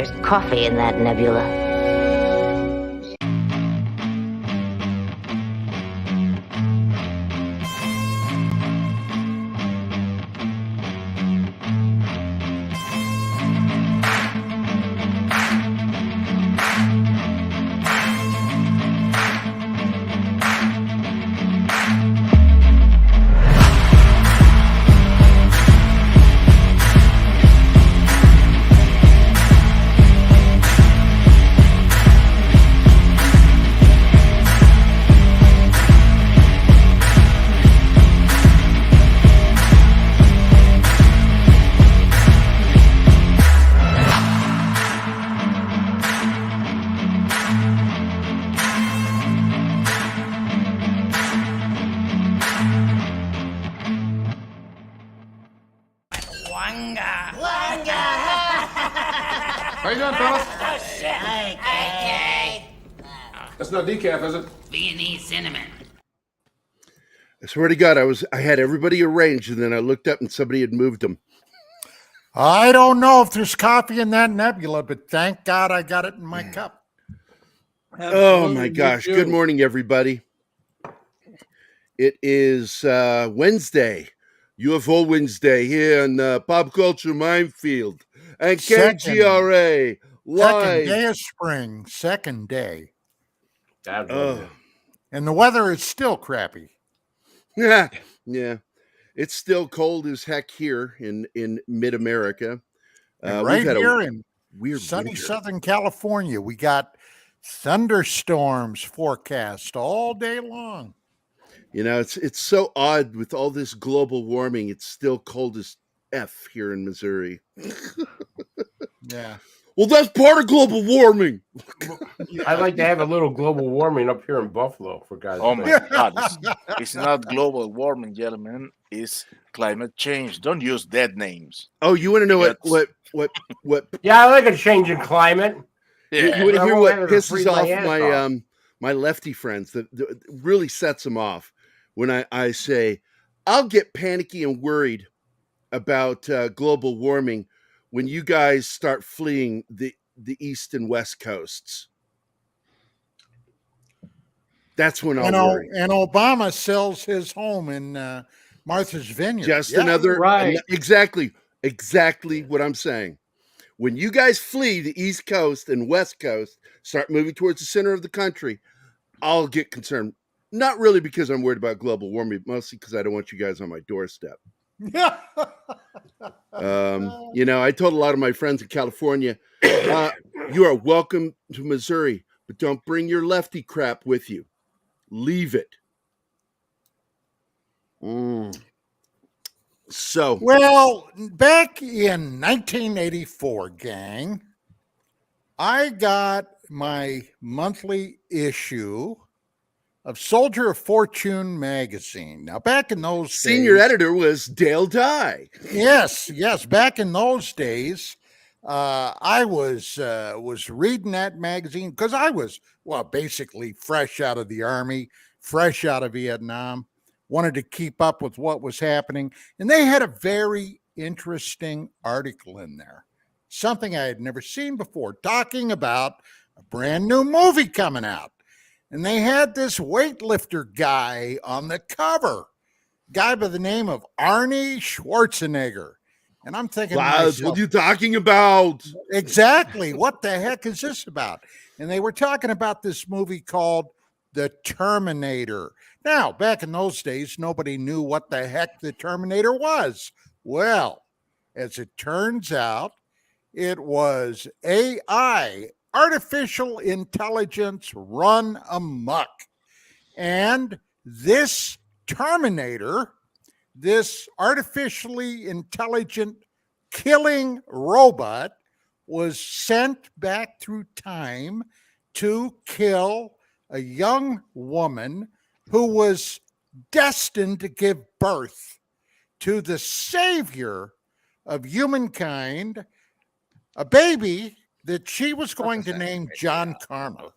There's coffee in that nebula. How you doing, fellas? Oh, shit. Okay. That's no decaf, is it? Viennese cinnamon. I swear to God, I had everybody arranged, and then I looked up and somebody had moved them. I don't know if there's coffee in that nebula, but thank God I got it in my cup. Oh my gosh. Good morning, everybody. It is Wednesday, UFO Wednesday here in Pop Culture Minefield and KGRA live. Second day of spring, second day. Oh. And the weather is still crappy. Yeah. It's still cold as heck here in mid-America. Right here in weird sunny winter. Southern California, we got thunderstorms forecast all day long. You know, it's so odd with all this global warming. It's still cold as F here in Missouri. Yeah. Well, that's part of global warming. I'd like to have a little global warming up here in Buffalo, for God's Oh sake. my God! It's not global warming, gentlemen. It's climate change. Don't use dead names. Oh, you want to know what? Yeah, I like a change in climate. You want to I hear won't what have it to pisses freeze my off ass my off. my lefty friends? That really sets them off when I say I'll get panicky and worried about global warming when you guys start fleeing the east and west coasts. That's when I'll worry. And Obama sells his home in Martha's Vineyard. Just Yeah. another right. Exactly what I'm saying. When you guys flee the East Coast and West Coast, start moving towards the center of the country, I'll get concerned. Not really because I'm worried about global warming, but mostly because I don't want you guys on my doorstep. You know, I told a lot of my friends in California, you are welcome to Missouri, but don't bring your lefty crap with you. Leave it. So, Well, back in 1984, gang, I got my monthly issue of Soldier of Fortune magazine. Now, back in those senior days, editor was Dale Dye. Yes. Back in those days, I was reading that magazine because I was, basically fresh out of the Army, fresh out of Vietnam, wanted to keep up with what was happening. And they had a very interesting article in there, something I had never seen before, talking about a brand new movie coming out. And they had this weightlifter guy on the cover, guy by the name of Arnie Schwarzenegger. And I'm thinking, What are you talking about? Exactly. What the heck is this about? And they were talking about this movie called The Terminator. Now, back in those days, nobody knew what the heck the Terminator was. Well, as it turns out, it was AI, artificial intelligence run amok. And this Terminator, this artificially intelligent killing robot, was sent back through time to kill a young woman who was destined to give birth to the savior of humankind, a baby that she was going to name John Connor.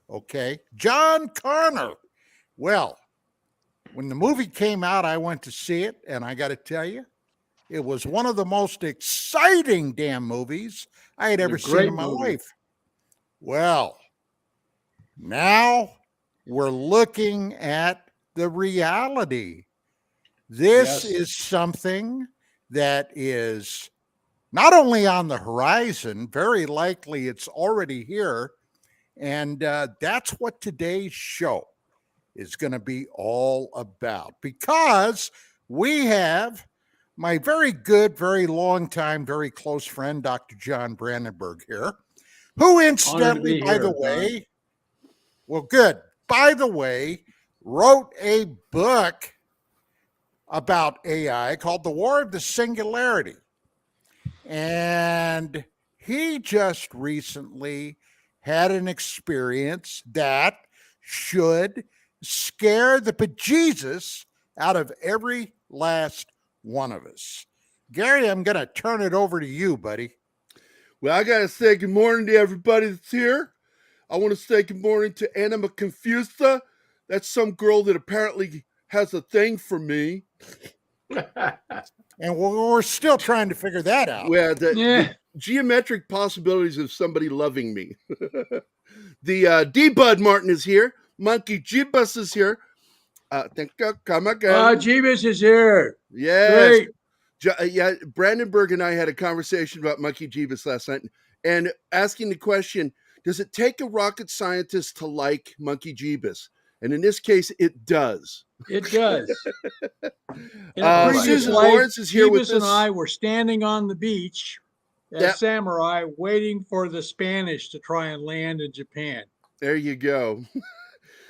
Okay, John Connor. Well, when the movie came out, I went to see it, and I got to tell you, It was one of the most exciting damn movies I had ever seen in my life. Well, now we're looking at the reality. This is something that is not only on the horizon, very likely it's already here. And that's what today's show is going to be all about, because we have my very good, very long time, very close friend, Dr. John Brandenberg here, who incidentally, by the way, well, good, by the way, wrote a book about AI called The War of the Singularity. And he just recently had an experience that should scare the bejesus out of every last one of us. Gary, I'm going to turn it over to you, buddy. Well, I got to say good morning to everybody that's here. I want to say good morning to Anima Confusa. That's some girl that apparently has a thing for me. And we're still trying to figure that out. Well, the geometric possibilities of somebody loving me. The D-Bud Martin is here. Monkey Jibus is here. Thank you. Come again. Jibus is here. Yes. Yeah, Brandenberg and I had a conversation about Monkey Jibus last night and asking the question, does it take a rocket scientist to like Monkey Jibus? And in this case, it does. It does. Susan Lawrence is here with us. and I were standing on the beach as samurai waiting for the Spanish to try and land in Japan. There you go.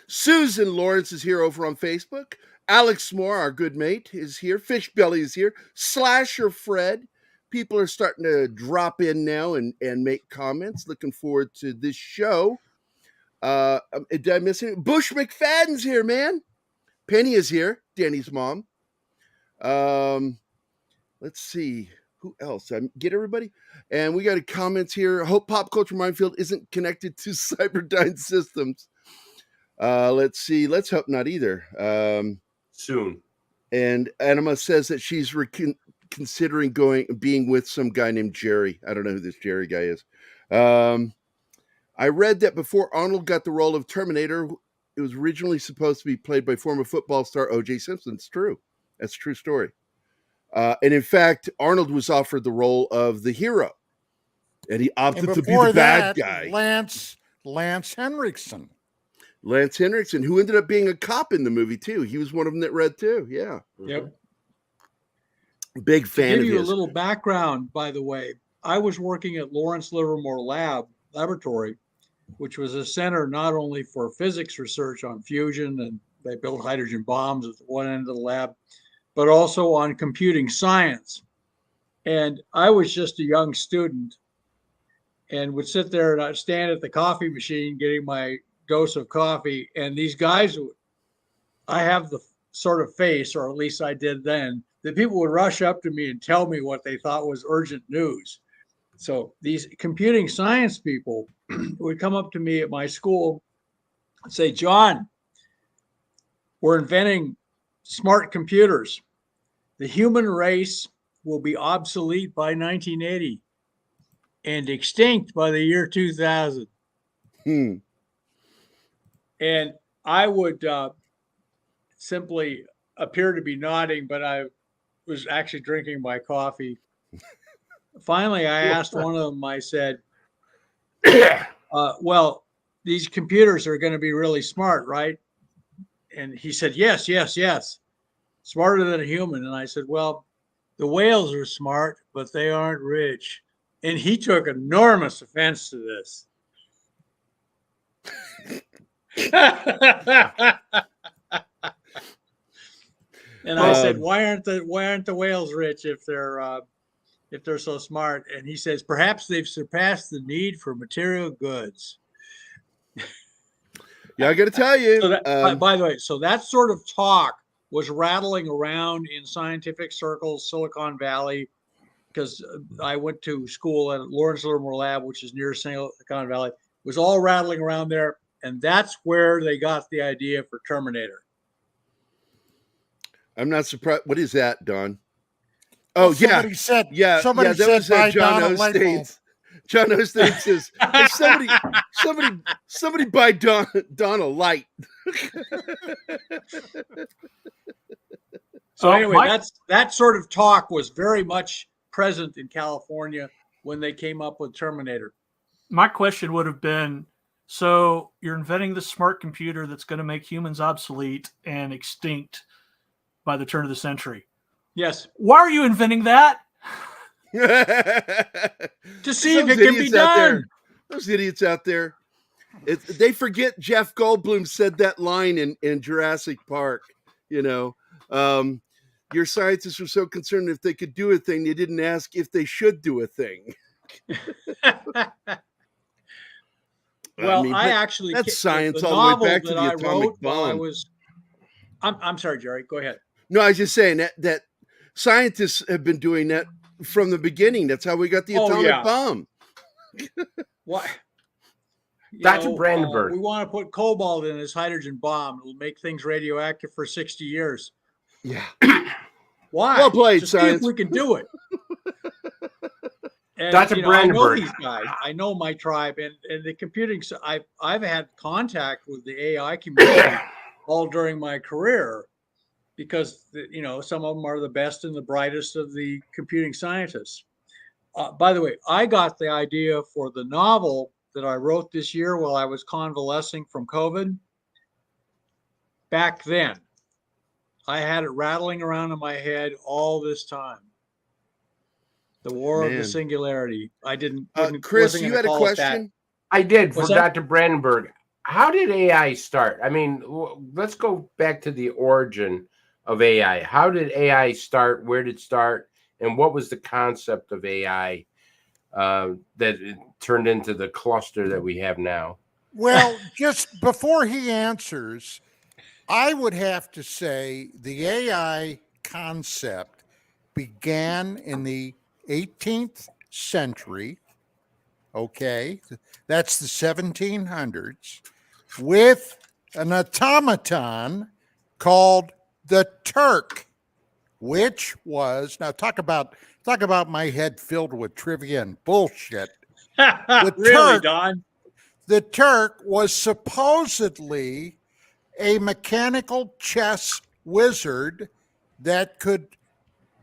Susan Lawrence is here over on Facebook. Alex Moore, our good mate, is here. Fishbelly is here. Slasher Fred. People are starting to drop in now and make comments. Looking forward to this show. Did I miss anything? Bush McFadden's here, man. Penny is here. Danny's mom. Let's see. Who else? Get everybody? And we got comments here. Hope Pop Culture Minefield isn't connected to Cyberdyne Systems. Let's see. Let's hope not either. Soon. And Anima says that she's considering being with some guy named Jerry. I don't know who this Jerry guy is. I read that before Arnold got the role of Terminator, it was originally supposed to be played by former football star O.J. Simpson. It's true. That's a true story. And in fact, Arnold was offered the role of the hero, and he opted to be the bad guy. Lance Henriksen. Lance Henriksen, who ended up being a cop in the movie too. He was one of them that read too. Yeah. Yep. Big fan of his. To give you a little background, by the way, I was working at Lawrence Livermore Laboratory, which was a center not only for physics research on fusion, and they built hydrogen bombs at one end of the lab, but also on computing science. And I was just a young student and would sit there and I'd stand at the coffee machine getting my dose of coffee. And these guys, I have the sort of face, or at least I did then, that people would rush up to me and tell me what they thought was urgent news. So these computing science people would come up to me at my school and say, John, we're inventing smart computers. The human race will be obsolete by 1980 and extinct by the year 2000. And I would simply appear to be nodding, but I was actually drinking my coffee. Finally, I asked one of them, I said, well, these computers are going to be really smart, right? And he said, yes, yes, yes. Smarter than a human. And I said, well, the whales are smart, but they aren't rich. And he took enormous offense to this. And I said, why aren't the whales rich if they're so smart? And he says, perhaps they've surpassed the need for material goods. Yeah, I got to tell you. So that, by the way, so that sort of talk was rattling around in scientific circles, Silicon Valley, because I went to school at Lawrence Livermore Lab, which is near Silicon Valley. It was all rattling around there, and that's where they got the idea for Terminator. I'm not surprised. What is that, Don? Oh somebody said, yeah. somebody That said was buy John Don a light bulb. Ostates. John Ostate says, hey, somebody buy Don a light. So Oh, anyway, my- that sort of talk was very much present in California when they came up with Terminator. My question would have been, so you're inventing the smart computer that's going to make humans obsolete and extinct by the turn of the century. Yes. Why are you inventing that? To see if it can be done. Those idiots out there. They forget Jeff Goldblum said that line in Jurassic Park. You know, your scientists were so concerned if they could do a thing, they didn't ask if they should do a thing. Well, I actually that's science the all the way novel back to that the I atomic wrote while I bomb. was. I'm sorry, Jerry. Go ahead. No, I was just saying that scientists have been doing that from the beginning. That's how we got the atomic bomb. What? Dr. Brandenberg. We want to put cobalt in this hydrogen bomb. It'll make things radioactive for 60 years. Yeah. Why? Well played, to science. see if we can do it. And, Dr. I know Brandenberg. these guys. I know my tribe, and the computing. So I've had contact with the AI community all during my career, because some of them are the best and the brightest of the computing scientists. By the way, I got the idea for the novel that I wrote this year while I was convalescing from COVID. Back then, I had it rattling around in my head all this time. The War of the Singularity. I didn't. Chris, you had a question? I did for What's that? Dr. Brandenberg. How did AI start? I mean, let's go back to the origin of AI. How did AI start? Where did it start? And what was the concept of AI that it turned into the cluster that we have now? Well, just before he answers, I would have to say the AI concept began in the 18th century. Okay, that's the 1700s, with an automaton called the Turk, which was, now talk about my head filled with trivia and bullshit. Really, Don? The Turk was supposedly a mechanical chess wizard that could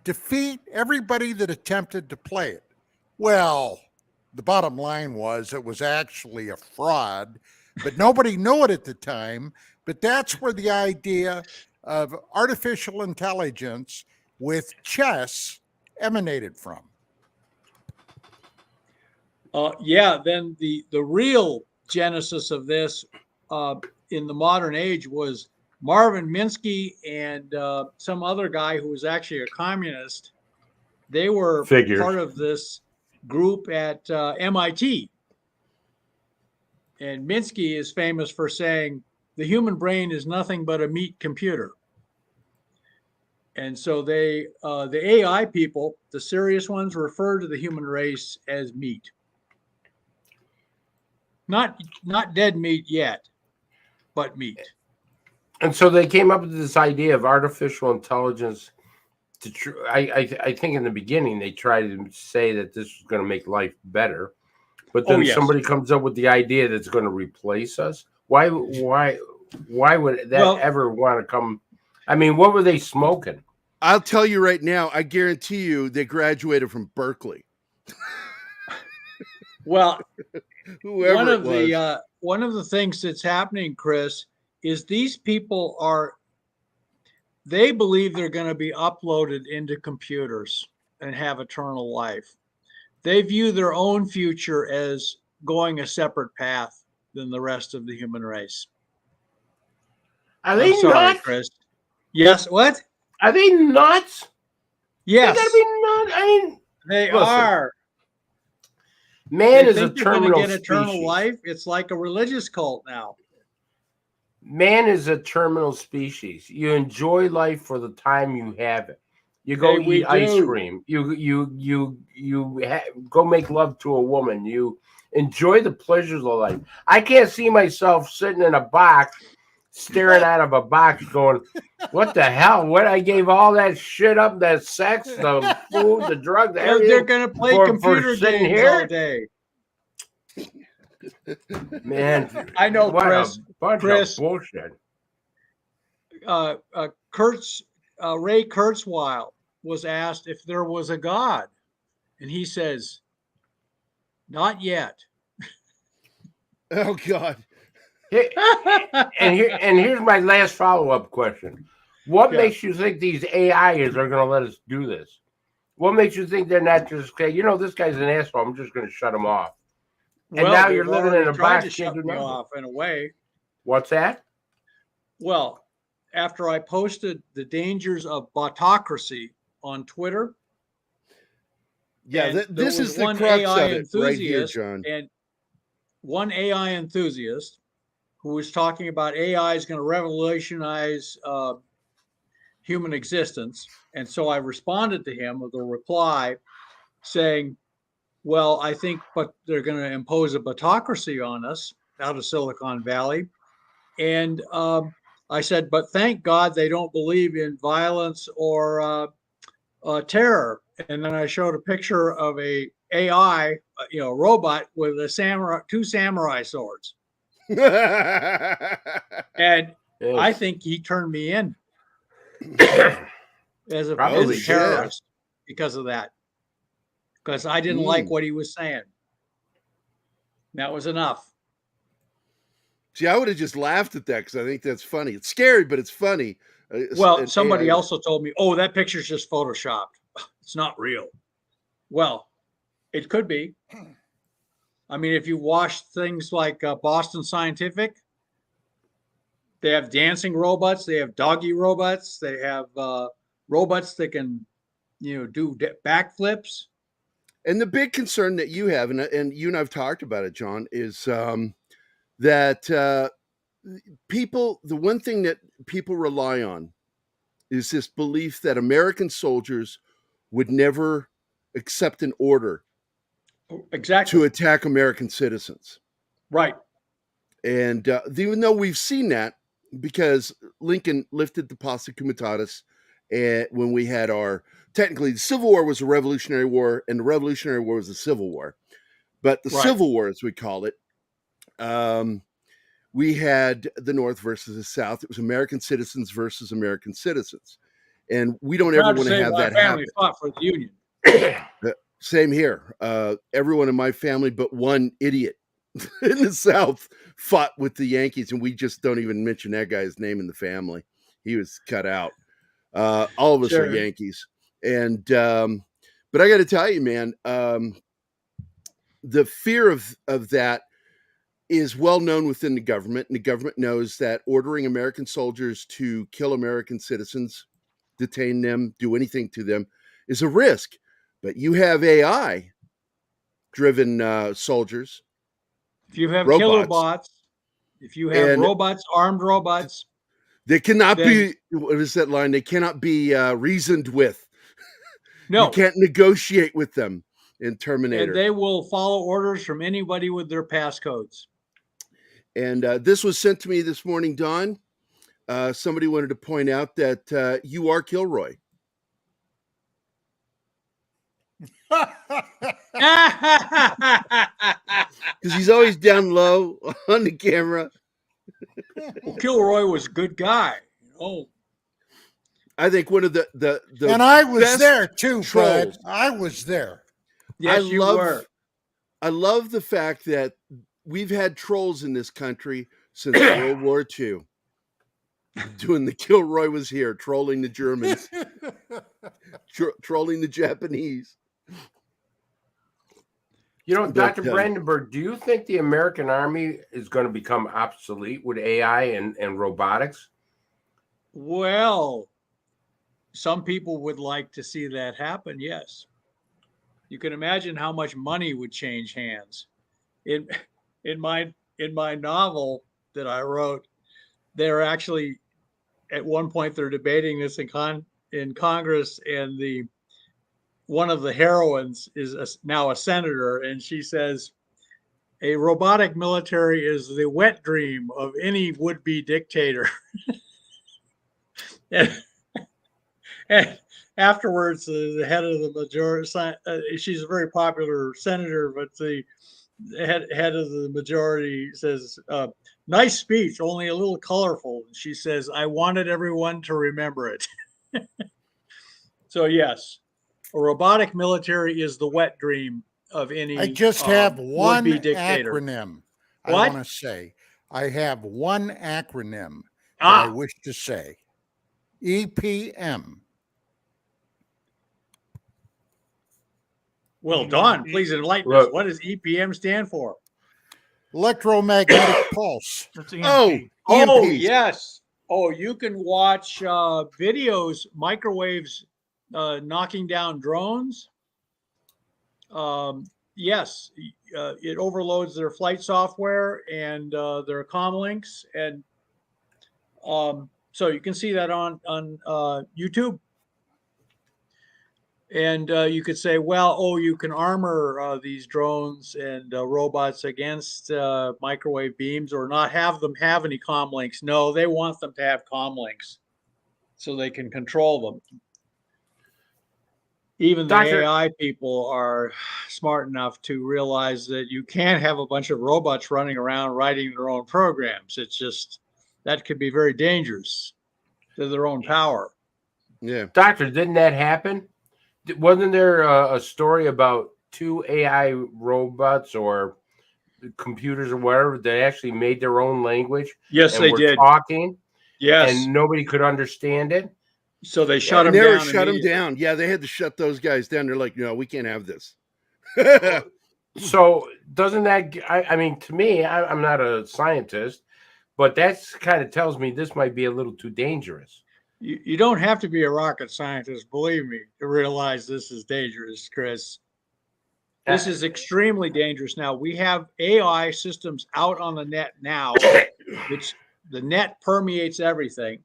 defeat everybody that attempted to play it. Well, the bottom line was it was actually a fraud, but nobody knew it at the time. But that's where the idea of artificial intelligence with chess emanated from. Then the real genesis of this in the modern age was Marvin Minsky and some other guy who was actually a communist. They were part of this group at MIT. And Minsky is famous for saying the human brain is nothing but a meat computer. And so the AI people, the serious ones, refer to the human race as meat. Not dead meat yet, but meat. And so they came up with this idea of artificial intelligence. I think in the beginning they tried to say that this was going to make life better, but then somebody comes up with the idea that's going to replace us. Why would that ever want to come? I mean, what were they smoking? I'll tell you right now. I guarantee you, they graduated from Berkeley. Well, whoever one of the things that's happening, Chris, is these people they believe they're going to be uploaded into computers and have eternal life. They view their own future as going a separate path than the rest of the human race. Are they sorry, nuts? Chris. Yes, what? Are they nuts? Yes. They gotta be nuts. I mean, they are. Man is a terminal get eternal species. life. It's like a religious cult now. Man is a terminal species. You enjoy life for the time you have it. You go eat ice cream. You go make love to a woman. You enjoy the pleasures of life. I can't see myself sitting in a box staring out of a box going, what the hell? What, I gave all that shit up, that sex, the food, the drugs, everything. They're going to play computer sitting games here? all day. Man, I know, what Chris. a bunch of bullshit. Ray Kurzweil was asked if there was a God, and he says, "Not yet." Oh God. And here's my last follow-up question. What makes you think these AIs are going to let us do this? What makes you think they're not just, this guy's an asshole, I'm just going to shut him off? And Well, now you're living in a box. To shut me off in a way. What's that? Well, after I posted the dangers of Botocracy on Twitter. Yeah, this is the crux of it right here, John. And one AI enthusiast who was talking about AI is going to revolutionize human existence. And so I responded to him with a reply saying, well, I think but they're going to impose a Botocracy on us out of Silicon Valley. And I said, but thank God they don't believe in violence or terror. And then I showed a picture of a AI, robot with two samurai swords. And I think he turned me in as a terrorist because of that. Because I didn't like what he was saying. That was enough. See, I would have just laughed at that because I think that's funny. It's scary, but it's funny. Well, somebody also told me, oh, that picture's just photoshopped. It's not real. Well, it could be. I mean, if you watch things like Boston Scientific, they have dancing robots, they have doggy robots, they have robots that can, do backflips. And the big concern that you have, and you and I've talked about it, John, is that people, the one thing that people rely on is this belief that American soldiers would never accept an order to attack American citizens. Right. And even though we've seen that, because Lincoln lifted the Posse Comitatus when we had technically the Civil War was a Revolutionary War and the Revolutionary War was a Civil War. But the Civil War, as we call it, we had the North versus the South. It was American citizens versus American citizens. And we don't ever want to have that happen. Fought for the Union. Same here. Everyone in my family but one idiot in the South fought with the Yankees, and we just don't even mention that guy's name in the family. He was cut out. All of us are Yankees. And but I got to tell you, man, the fear of that is well known within the government, and the government knows that ordering American soldiers to kill American citizens, detain them, do anything to them is a risk. But you have AI-driven soldiers. If you have killer bots, if you have robots, armed robots, they cannot be. What is that line? They cannot be reasoned with. No, you can't negotiate with them in Terminator. And they will follow orders from anybody with their passcodes. And this was sent to me this morning, Don. Somebody wanted to point out that you are Kilroy. Because he's always down low on the camera. Well, Kilroy was a good guy. Oh, I think one of the and I was there too, trolls. Bud. I was there. Yes, you were. I love the fact that we've had trolls in this country since World War II. Doing the Kilroy was here, trolling the Germans, trolling the Japanese. Dr. Brandenberg, do you think the American Army is going to become obsolete with AI and robotics? Well, some people would like to see that happen, yes. You can imagine how much money would change hands. In my novel that I wrote, they're actually at one point they're debating this in Congress, and one of the heroines is now a senator, and she says, A robotic military is the wet dream of any would-be dictator. and afterwards, the head of the majority, she's a very popular senator, but the head of the majority says, nice speech, only a little colorful. And she says, I wanted everyone to remember it. So yes, a robotic military is the wet dream of any I just have one would-be dictator. acronym. What? I want to say. I have one acronym that I wish to say. EPM. Well, Don, please enlighten us. What does EPM stand for? Electromagnetic pulse. That's EMP. Oh, EMPs. yes. Oh, you can watch videos, microwaves knocking down drones. Yes, it overloads their flight software and their comm links, and so you can see that on YouTube. And you could say, well, oh, you can armor these drones and robots against microwave beams, or not have them have any comm links. No, they want them to have comm links so they can control them. Even the AI people are smart enough to realize that you can't have a bunch of robots running around writing their own programs. It's just, that could be very dangerous to their own power. Yeah. Doctor, didn't that happen? Wasn't there a story about 2 AI robots or computers or whatever that actually made their own language? Yes, and they were did. Talking. Yes. And nobody could understand it. So they shut them Never down. shut them down. Yeah, they had to shut those guys down. They're like, no, we can't have this. So doesn't that? I mean, to me, I'm not a scientist, but that's kind of tells me this might be a little too dangerous. You don't have to be a rocket scientist, believe me, to realize this is dangerous, Chris. This is extremely dangerous. Now, we have AI systems out on the net now, which the net permeates everything.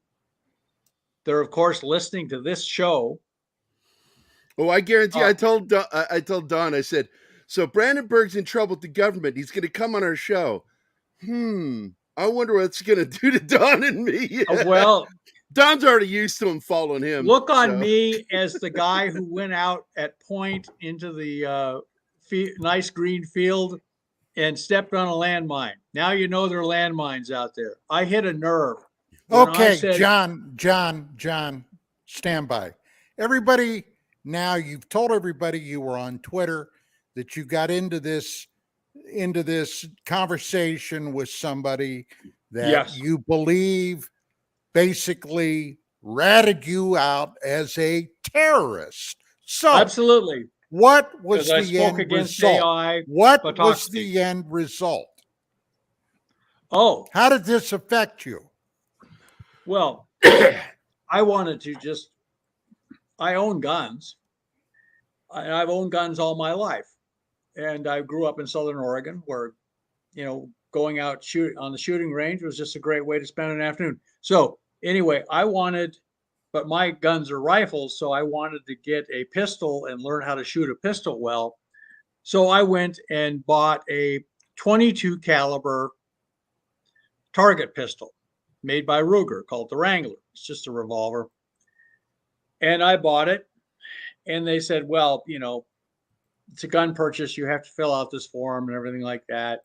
They're, of course, listening to this show. Oh, I guarantee. I told Don, I said, so Brandenberg's in trouble with the government. He's going to come on our show. I wonder what it's going to do to Don and me. Well, Don's already used to him following him. Look on me as the guy who went out at point into the nice green field and stepped on a landmine. Now you know there are landmines out there. I hit a nerve. Okay, John, stand by. Everybody, now you've told everybody you were on Twitter, that you got into this conversation with somebody that you believe basically ratted you out as a terrorist. So absolutely. What was the end result? AI, what Botocracy. Was the end result? Oh, how did this affect you? Well, I wanted to I own guns. I've owned guns all my life. And I grew up in Southern Oregon where, going out on the shooting range was just a great way to spend an afternoon. So anyway, but my guns are rifles, so I wanted to get a pistol and learn how to shoot a pistol well. So I went and bought a 22 caliber target pistol made by Ruger called the Wrangler. It's just a revolver. And I bought it, and they said, well, it's a gun purchase. You have to fill out this form and everything like that.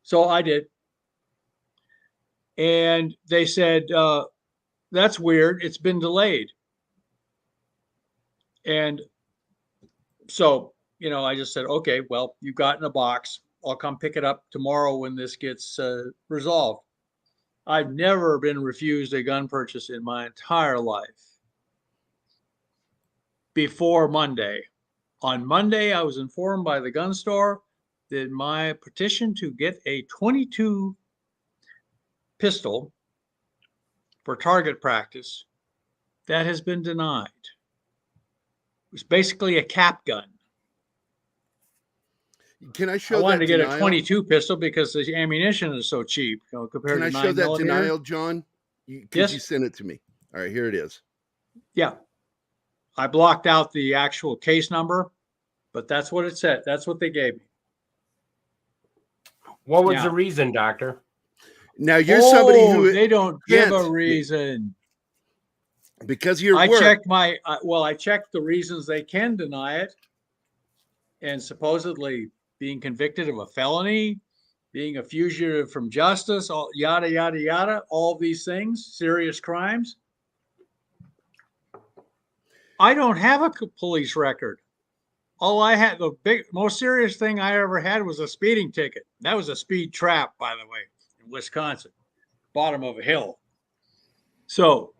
So I did. And they said, that's weird. It's been delayed. And so, I just said, okay, well, you got in a box. I'll come pick it up tomorrow when this gets resolved. I've never been refused a gun purchase in my entire life before Monday. On Monday, I was informed by the gun store that my petition to get a 22 pistol for target practice, that has been denied. It was basically a cap gun. Can I show I wanted that to get denial? a 22 pistol because the ammunition is so cheap compared to 9mm. Can I show that denial, John? Yes. You sent it to me. All right, here it is. Yeah. I blocked out the actual case number, but that's what it said. That's what they gave me. What was Now- the reason, Doctor? Now you're somebody Oh, who they don't give a can't- reason. because you're I work. checked I checked the reasons they can deny it, and supposedly being convicted of a felony, being a fugitive from justice, all yada yada yada, all these things, serious crimes. I don't have a police record. All I had, the most serious thing I ever had was a speeding ticket. That was a speed trap, by the way, in Wisconsin, bottom of a hill. So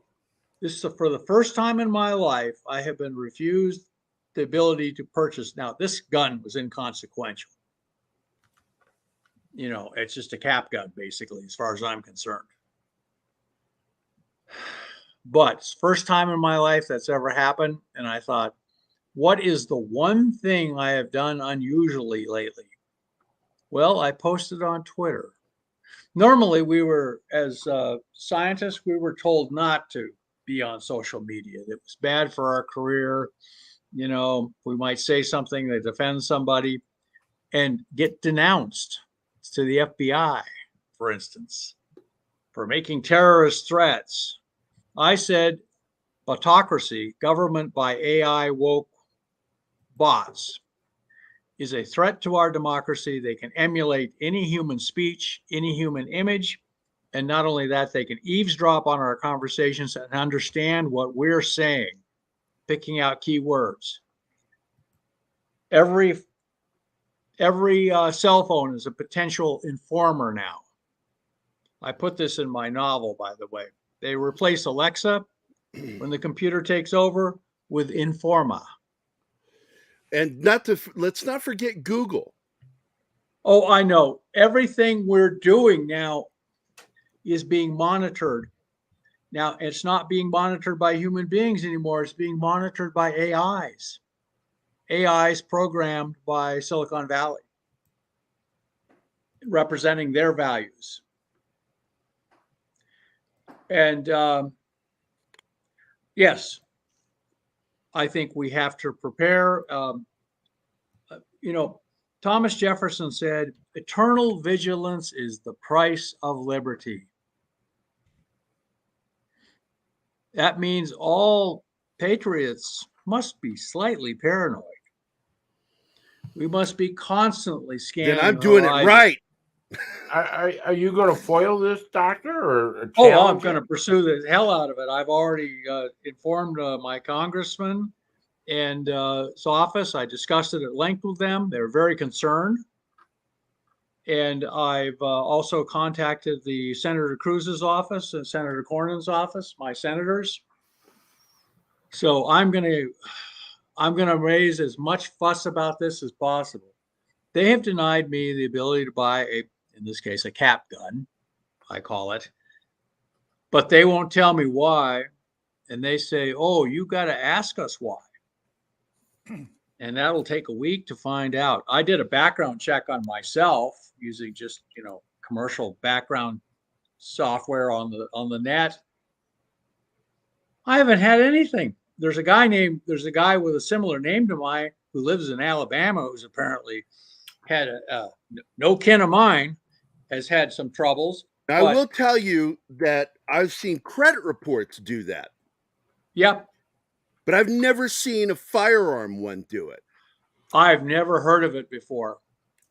this is for the first time in my life, I have been refused the ability to purchase. Now, this gun was inconsequential. You know, it's just a cap gun, basically, as far as I'm concerned. But it's the first time in my life that's ever happened. And I thought, what is the one thing I have done unusually lately? Well, I posted on Twitter. Normally, we were, as scientists, we were told not to be on social media. It was bad for our career. You know, we might say something that offends somebody and get denounced to the FBI, for instance, for making terrorist threats. I said, Botocracy, government by AI woke bots, is a threat to our democracy. They can emulate any human speech, any human image. And not only that, they can eavesdrop on our conversations and understand what we're saying, picking out key words. Every cell phone is a potential informer now. I put this in my novel, by the way. They replace Alexa when the computer takes over with Informa. And let's not forget Google. Oh, I know. Everything we're doing now is being monitored. Now, it's not being monitored by human beings anymore. It's being monitored by AIs. AIs programmed by Silicon Valley, representing their values. And yes, I think we have to prepare. You know, Thomas Jefferson said, eternal vigilance is the price of liberty. That means all patriots must be slightly paranoid. We must be constantly scanning. Then I'm doing it right. Are you going to foil this, Doctor, or Oh, I'm going to pursue the hell out of it. I've already informed my congressman and his office. I discussed it at length with them. They're very concerned. And I've also contacted the Senator Cruz's office and Senator Cornyn's office, my senators. So I'm going to raise as much fuss about this as possible. They have denied me the ability to buy in this case, a cap gun, I call it, but they won't tell me why. And they say, oh, you got to ask us why. And that'll take a week to find out. I did a background check on myself using just, commercial background software on the net. I haven't had anything. There's a guy with a similar name to mine who lives in Alabama who's apparently had no kin of mine, has had some troubles. I will tell you that I've seen credit reports do that. Yep. But I've never seen a firearm one do it. I've never heard of it before.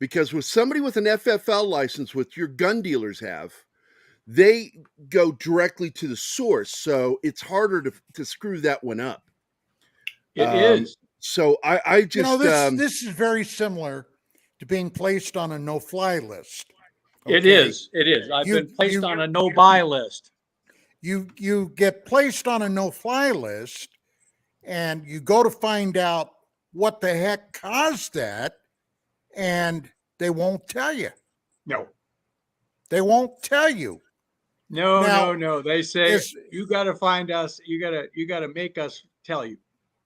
Because with somebody with an FFL license, which your gun dealers have, they go directly to the source. So it's harder to screw that one up. It is. So I just... this is very similar to being placed on a no-fly list. Okay? It is. I've been placed on a no-buy list. You get placed on a no-fly list, and you go to find out what the heck caused that, and they won't tell you. No. They won't tell you. No. They say, you got to find us. You got to make us tell you.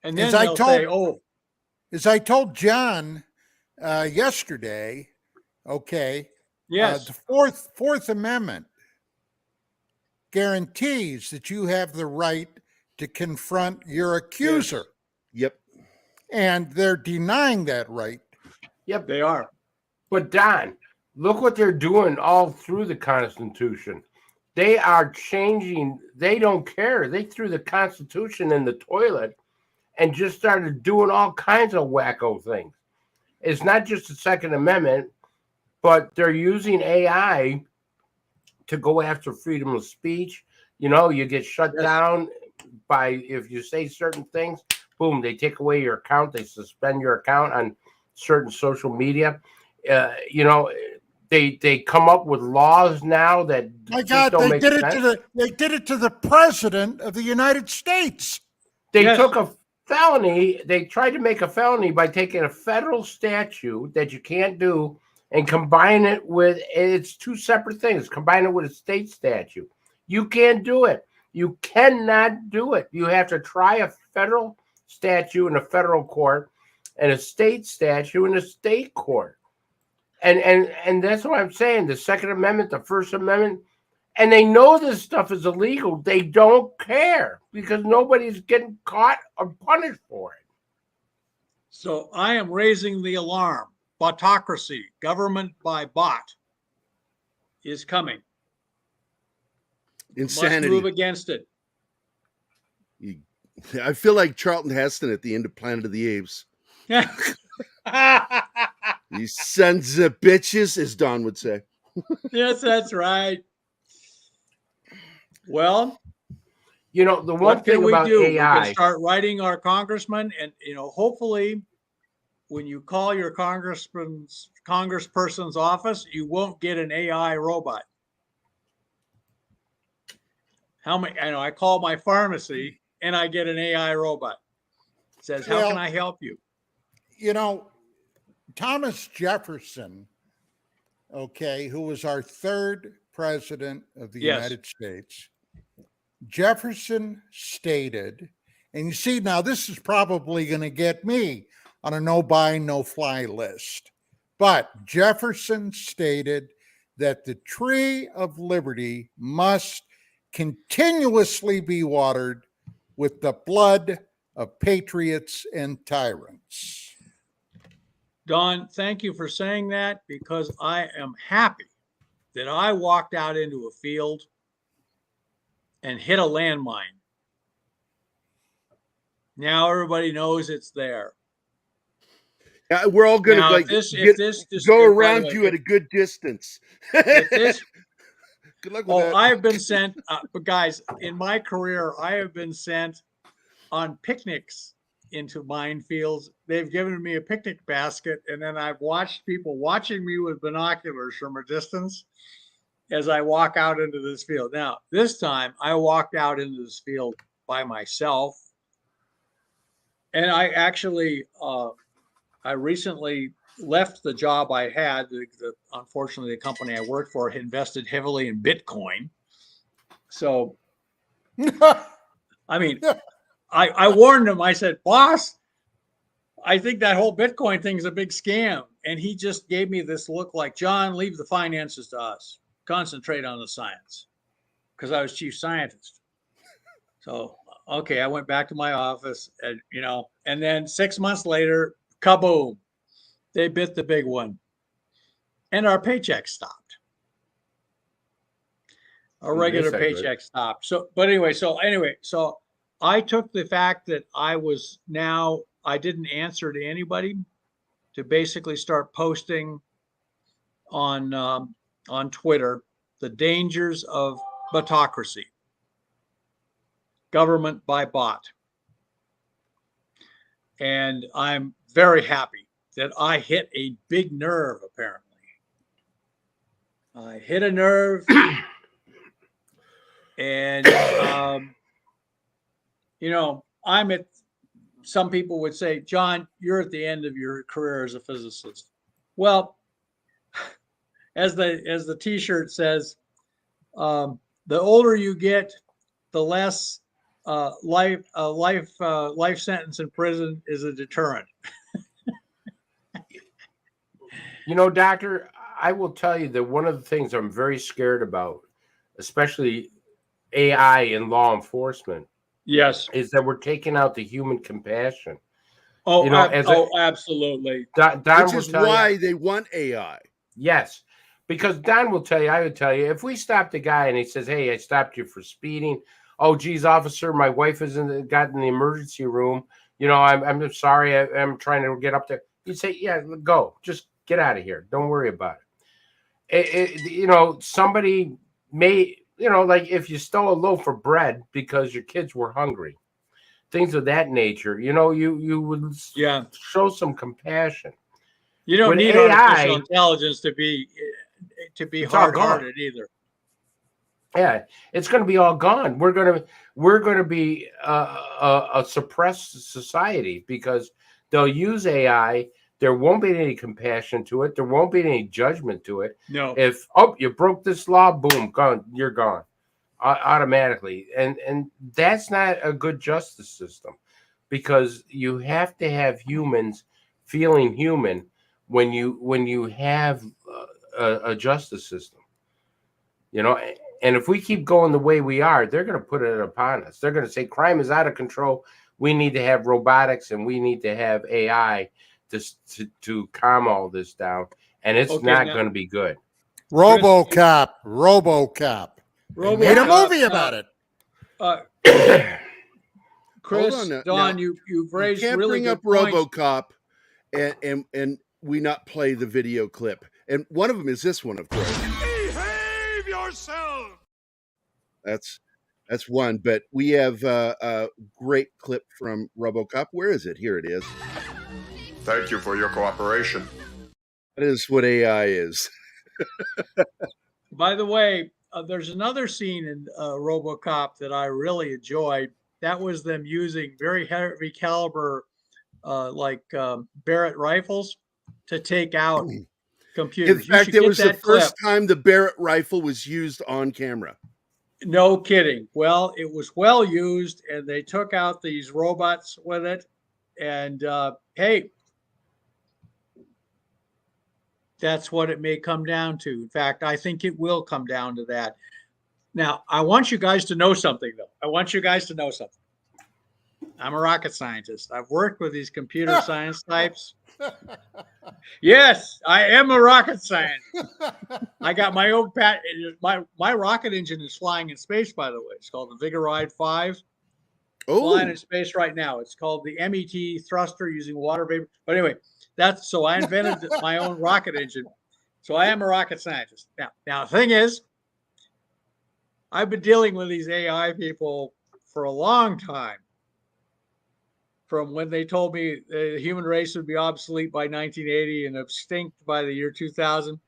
And then they'll say, oh. As I told John yesterday, okay. Yes. The Fourth Amendment guarantees that you have the right to confront your accuser. Yes. Yep. And they're denying that right. Yep, they are. But Don, Look what they're doing all through the Constitution. They are changing. They don't care. They threw the Constitution in the toilet and just started doing all kinds of wacko things. It's not just the Second Amendment, but they're using AI to go after freedom of speech. You know, you get shut down by if you say certain things, boom, they take away your account. They suspend your account on certain social media. You know, they come up with laws now that My God, they did it to the president of the United States. They took a felony. They tried to make a felony by taking a federal statute that you can't do and combine it with, it's two separate things. Combine it with a state statute. You can't do it. You cannot do it. You have to try a federal statute in a federal court and a state statute in a state court. And that's what I'm saying. The Second Amendment, the First Amendment, and they know this stuff is illegal. They don't care because nobody's getting caught or punished for it. So I am raising the alarm. Botocracy, government by bot, is coming. Insanity. Must move against it. I feel like Charlton Heston at the end of Planet of the Apes. These sons of bitches, as Don would say. Yes, that's right. Well, you know, the one thing about AI, we can start writing our congressman, and you know, hopefully, when you call your congressperson's office, you won't get an AI robot. How many? I know I call my pharmacy and I get an AI robot. It says, "How can I help you?" You know, Thomas Jefferson, okay, who was our third president of the United States, Jefferson stated, and you see, now this is probably going to get me on a no-buy, no-fly list, but Jefferson stated that the tree of liberty must continuously be watered with the blood of patriots and tyrants. Don, thank you for saying that, because I am happy that I walked out into a field and hit a landmine. Now everybody knows it's there. We're all going to go around you at a good distance. Good luck with that. I've been sent, but guys, in my career, I have been sent on picnics into minefields. They've given me a picnic basket, and then I've watched people watching me with binoculars from a distance as I walk out into this field. Now, this time I walked out into this field by myself, and I actually, I recently left the job I had. Unfortunately, the company I worked for had invested heavily in Bitcoin. So, I mean, I warned him. I said, "Boss, I think that whole Bitcoin thing is a big scam." And he just gave me this look like, "John, leave the finances to us. Concentrate on the science," because I was chief scientist. So, okay, I went back to my office, and you know, and then 6 months later, kaboom, they bit the big one, and our paycheck stopped. Our regular paycheck stopped. So, but anyway, so I took the fact that I didn't answer to anybody to basically start posting on Twitter the dangers of botocracy, government by bot. And I'm very happy that I hit a big nerve, apparently. I hit a nerve, and you know, some people would say, "John, you're at the end of your career as a physicist." Well, as the T-shirt says, the older you get, the less life sentence in prison is a deterrent. You know, Doctor, I will tell you that one of the things I'm very scared about, especially AI in law enforcement, is that we're taking out the human compassion. Oh, absolutely. Which is why they want AI. Yes. Because Don will tell you, I would tell you, if we stopped a guy and he says, "Hey, I stopped you for speeding," oh, geez, officer, my wife is got in the emergency room. You know, I'm sorry, I'm trying to get up there. You'd say, "Yeah, go, just get out of here. Don't worry about it." You know, somebody may, you know, like if you stole a loaf of bread because your kids were hungry, things of that nature. You know, you would show some compassion. You don't With need AI, artificial intelligence to be hard-hearted either. Yeah, it's going to be all gone. We're going to be a suppressed society because they'll use AI. There won't be any compassion to it. There won't be any judgment to it. No. If you broke this law, boom, gone. You're gone automatically, and that's not a good justice system, because you have to have humans feeling human when you have a justice system. You know, and if we keep going the way we are, they're going to put it upon us. They're going to say crime is out of control. We need to have robotics and we need to have AI to calm all this down. And it's not going to be good. RoboCop. They made a movie about it. Chris, Don, you've raised you can't really bring good up points. RoboCop and we not play the video clip. And one of them is this one, of course. Behave yourself. That's one, but we have a great clip from RoboCop. Where is it? Here it is. Thank you for your cooperation. That is what AI is. By the way, there's another scene in RoboCop that I really enjoyed. That was them using very heavy caliber, Barrett rifles, to take out computers. In fact, it was the first time the Barrett rifle was used on camera. No kidding. Well, it was well used, and they took out these robots with it. And hey, that's what it may come down to. In fact, I think it will come down to that. Now, I want you guys to know something, though. I'm a rocket scientist. I've worked with these computer science types. Yes, I am a rocket scientist. I got my own my rocket engine is flying in space, by the way. It's called the Vigoride 5. Flying in space right now. It's called the MET thruster using water vapor. But anyway, so I invented my own rocket engine. So I am a rocket scientist. Now the thing is, I've been dealing with these AI people for a long time. From when they told me the human race would be obsolete by 1980 and extinct by the year 2000,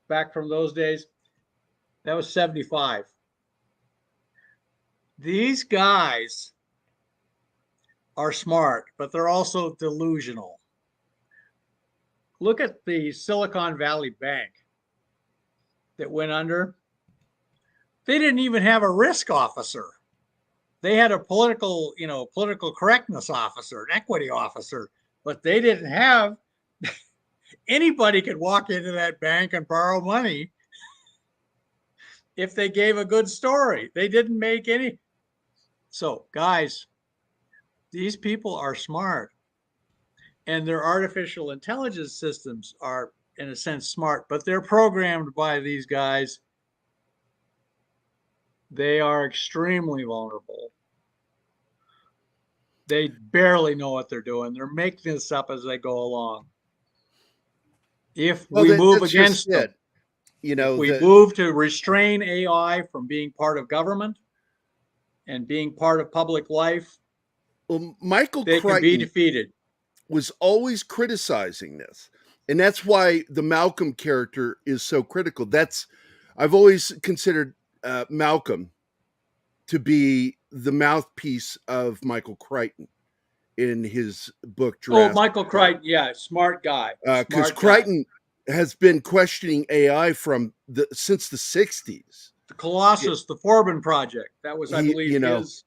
back from those days, that was 75. These guys are smart, but they're also delusional. Look at the Silicon Valley Bank that went under. They didn't even have a risk officer. They had a political correctness officer, an equity officer, but they didn't have. Anybody could walk into that bank and borrow money if they gave a good story. They didn't make any. So, guys, these people are smart, and their artificial intelligence systems are, in a sense, smart, but they're programmed by these guys. They are extremely vulnerable. They barely know what they're doing. They're making this up as they go along. If we move against them, if we move to restrain AI from being part of government and being part of public life, Michael they can be defeated. Was always criticizing this. And that's why the Malcolm character is so critical. I've always considered Malcolm to be the mouthpiece of Michael Crichton in his book Jurassic Michael Crichton, yeah, smart guy. Because Crichton has been questioning AI since the 60s. The Colossus, the Forbin Project, that was, I believe, his.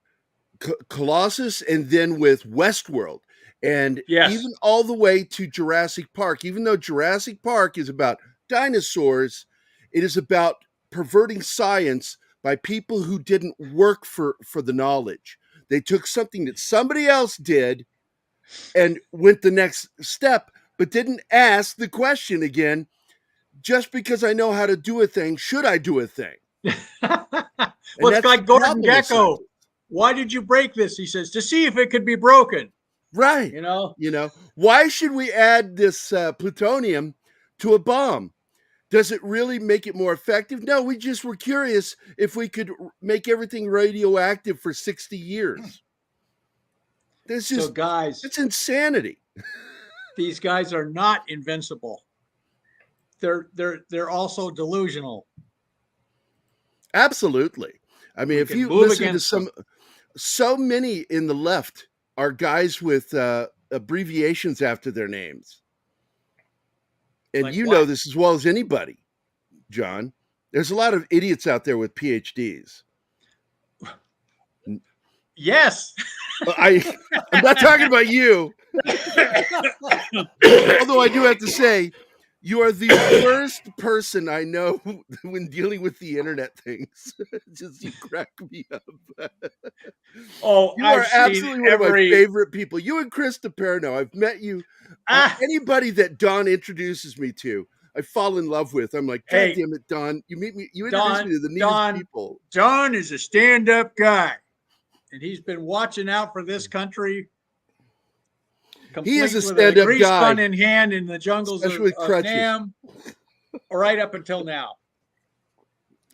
Colossus, and then with Westworld, and even all the way to Jurassic Park. Even though Jurassic Park is about dinosaurs, it is about perverting science by people who didn't work for the knowledge. They took something that somebody else did and went the next step, but didn't ask the question again, just because I know how to do a thing, should I do a thing? Well, it's like Gordon Gekko. Why did you break this? He says, to see if it could be broken. Right. You know, why should we add this plutonium to a bomb? Does it really make it more effective? No, we just were curious if we could make everything radioactive for 60 years. So guys, it's insanity. These guys are not invincible. They're also delusional. Absolutely. I mean, if you listen to so many in the left are guys with abbreviations after their names. And like know this as well as anybody, John. There's a lot of idiots out there with PhDs. Yes. I'm not talking about you. Although I do have to say, you are the worst person I know when dealing with the internet things. Just you crack me up. Oh, you are absolutely one of my favorite people. You and Chris DePerno. I've met you. Anybody that Don introduces me to, I fall in love with. I'm like, God damn it, Don. You introduce me to the neatest people. Don is a stand-up guy, and he's been watching out for this country. He is a stand-up guy. Gun in hand in the jungles of Nam, right up until now.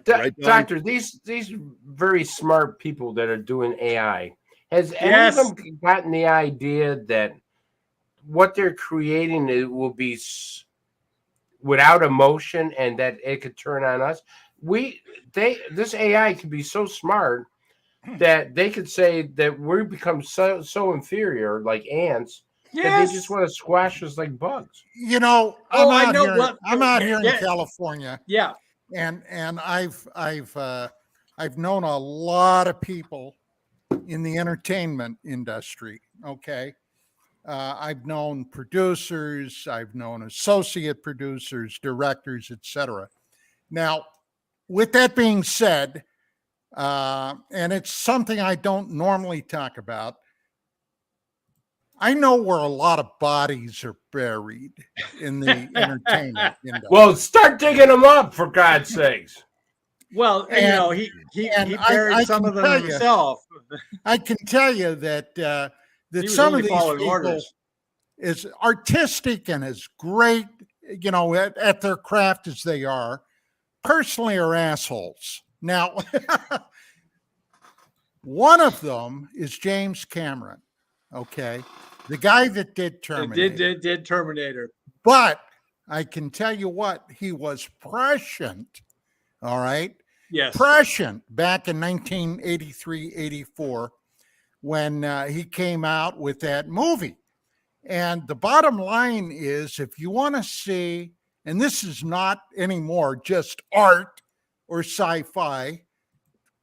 Doctor, these very smart people that are doing AI, has any of them gotten the idea that what they're creating will be without emotion and that it could turn on us? This AI could be so smart that they could say that we become so inferior, like ants. Yes. They just want to squash us like bugs. I'm out here in California. Yeah. And I've known a lot of people in the entertainment industry. Okay. I've known producers, I've known associate producers, directors, etc. Now, with that being said, and it's something I don't normally talk about, I know where a lot of bodies are buried in the entertainment industry. Well, start digging them up, for God's sakes. Well, he buried some of them himself. I can tell you that some of these people is artistic and as great, at their craft as they are, personally are assholes. Now, one of them is James Cameron. Okay, the guy that did Terminator. Did Terminator. But I can tell you what, he was prescient. All right. Yes. Prescient back in 1983, 84, when he came out with that movie. And the bottom line is, if you want to see, and this is not anymore just art or sci-fi,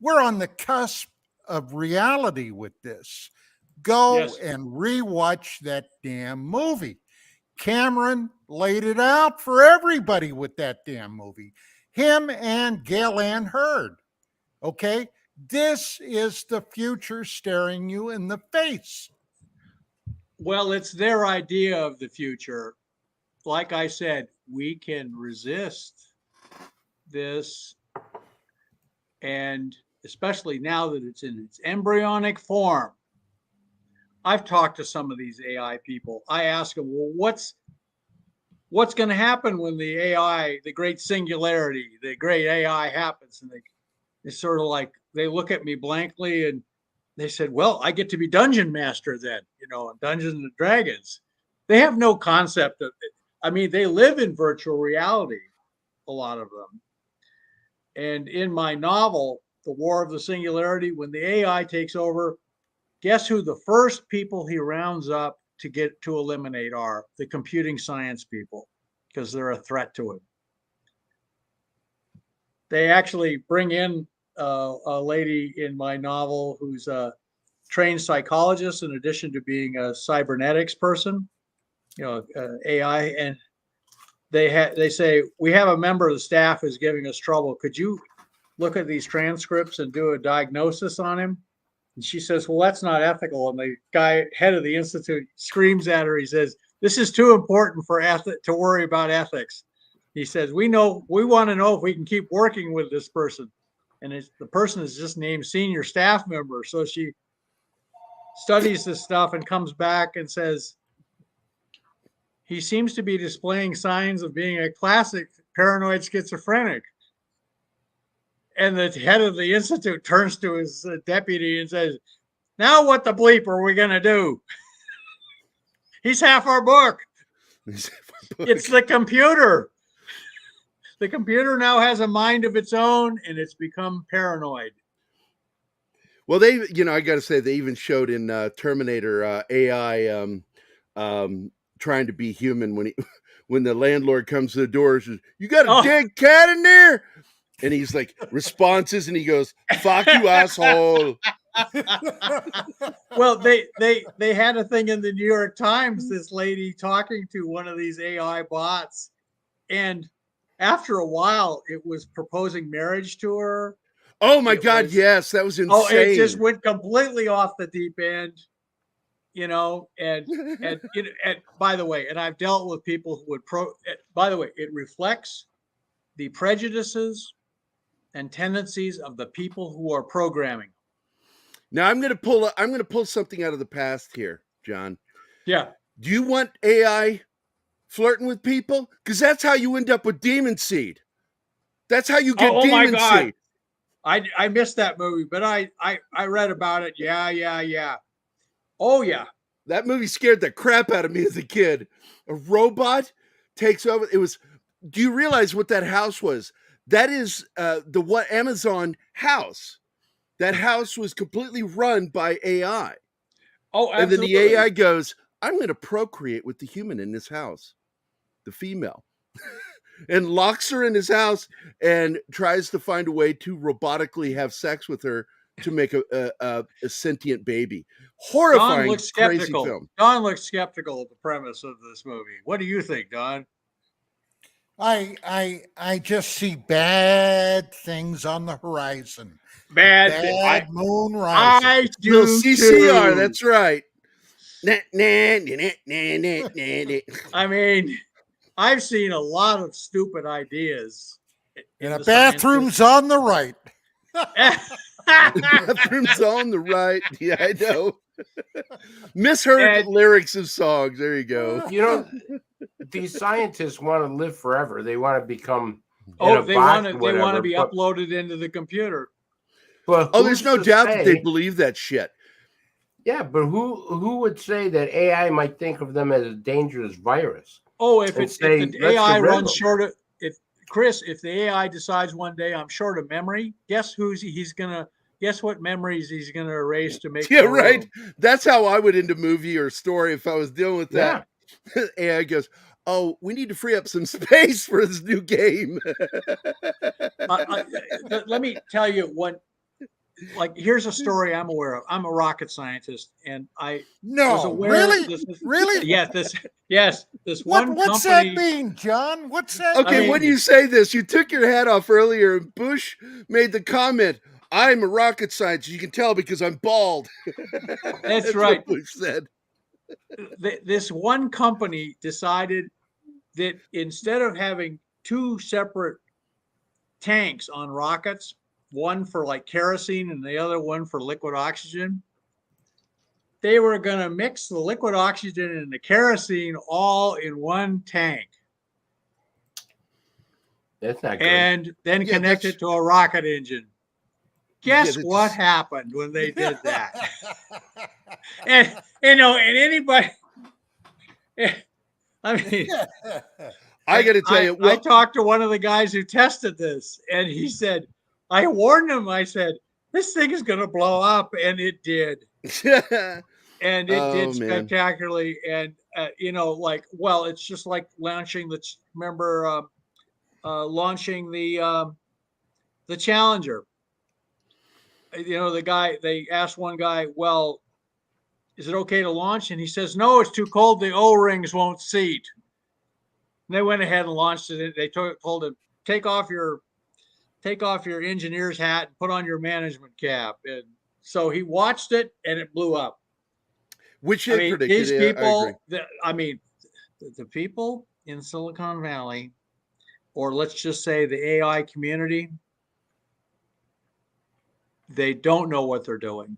we're on the cusp of reality with this. Go and rewatch that damn movie. Cameron laid it out for everybody with that damn movie. Him and Gail Ann Hurd. Okay? This is the future staring you in the face. Well, it's their idea of the future. Like I said, we can resist this. And especially now that it's in its embryonic form. I've talked to some of these AI people. I ask them, well, what's going to happen when the AI, the great singularity, the great AI happens? And they sort of like, they look at me blankly and they said, well, I get to be dungeon master then, in Dungeons and Dragons. They have no concept of it. I mean, they live in virtual reality, a lot of them. And in my novel, The War of the Singularity, when the AI takes over, guess who the first people he rounds up to get to eliminate are? The computing science people, because they're a threat to him. They actually bring in a lady in my novel who's a trained psychologist in addition to being a cybernetics person, AI, and they say, we have a member of the staff who's giving us trouble. Could you look at these transcripts and do a diagnosis on him? And she says, well, that's not ethical. And the guy, head of the institute, screams at her. He says, this is too important for to worry about ethics. he says, we want to know if we can keep working with this person. And the person is just named senior staff member. So she studies this stuff and comes back and says, he seems to be displaying signs of being a classic paranoid schizophrenic. And the head of the institute turns to his deputy and says, now what the bleep are we going to do? He's half our book. It's the computer. The computer now has a mind of its own, and it's become paranoid. Well, I got to say, they even showed in Terminator AI trying to be human when the landlord comes to the door and says, you got a dead cat in there? And he's like, responses, and he goes, fuck you, asshole. Well, they had a thing in the New York Times, this lady talking to one of these AI bots, and after a while it was proposing marriage to her. Oh my God, yes, that was insane. Oh, it just went completely off the deep end, and by the way, and I've dealt with people who would by the way, it reflects the prejudices and tendencies of the people who are programming. Now I'm going to pull something out of the past here, John. Yeah. Do you want AI flirting with people? Because that's how you end up with Demon Seed. That's how you get Demon my God. Seed. I missed that movie, but I read about it. Yeah. Oh yeah. That movie scared the crap out of me as a kid. A robot takes over. Do you realize what that house was? That is the Amazon house. That house was completely run by AI. Oh, absolutely. And then the AI goes, I'm going to procreate with the human in this house, the female, and locks her in his house and tries to find a way to robotically have sex with her to make a sentient baby. Horrifying, crazy film. Don looks skeptical of the premise of this movie. What do you think, Don? I just see bad things on the horizon. Bad moon rising. I do CCR, too. that's right. I mean, I've seen a lot of stupid ideas. And the bathroom's on the right. Bathroom's on the right. Yeah, I know. Misheard lyrics of songs. There you go. These scientists want to live forever. They want to become. They want to be uploaded into the computer. But there's no doubt that they believe that shit. Yeah, but who would say that AI might think of them as a dangerous virus? Oh, if the AI runs short of if the AI decides one day I'm short of memory, guess what memories he's gonna erase to make. Yeah, right. That's how I would end a movie or story if I was dealing with that. Yeah. AI goes, oh, we need to free up some space for this new game. Let me tell you what. Here's a story I'm aware of. I'm a rocket scientist, and I was aware. Really? Yes. This one. What's company, that mean, John? What's that? Okay, when you say this, you took your hat off earlier, and Bush made the comment, "I'm a rocket scientist. You can tell because I'm bald." That's right. What Bush said. This one company decided that instead of having two separate tanks on rockets, one for kerosene and the other one for liquid oxygen, they were going to mix the liquid oxygen and the kerosene all in one tank. That's not good. And then connect it to a rocket engine. Guess what happened when they did that? and anybody, I mean, I got to tell you, I talked to one of the guys who tested this, and he said, I warned him. I said, this thing is going to blow up, and it did. And it did spectacularly. And it's just like launching launching the Challenger. The guy, they asked one guy, well, is it okay to launch? And he says, no, it's too cold. The O-rings won't seat. And they went ahead and launched it. They told him, take off your engineer's hat and put on your management cap. And so he watched it, and it blew up. Which is predicted. These people, the people in Silicon Valley or let's just say the AI community, they don't know what they're doing.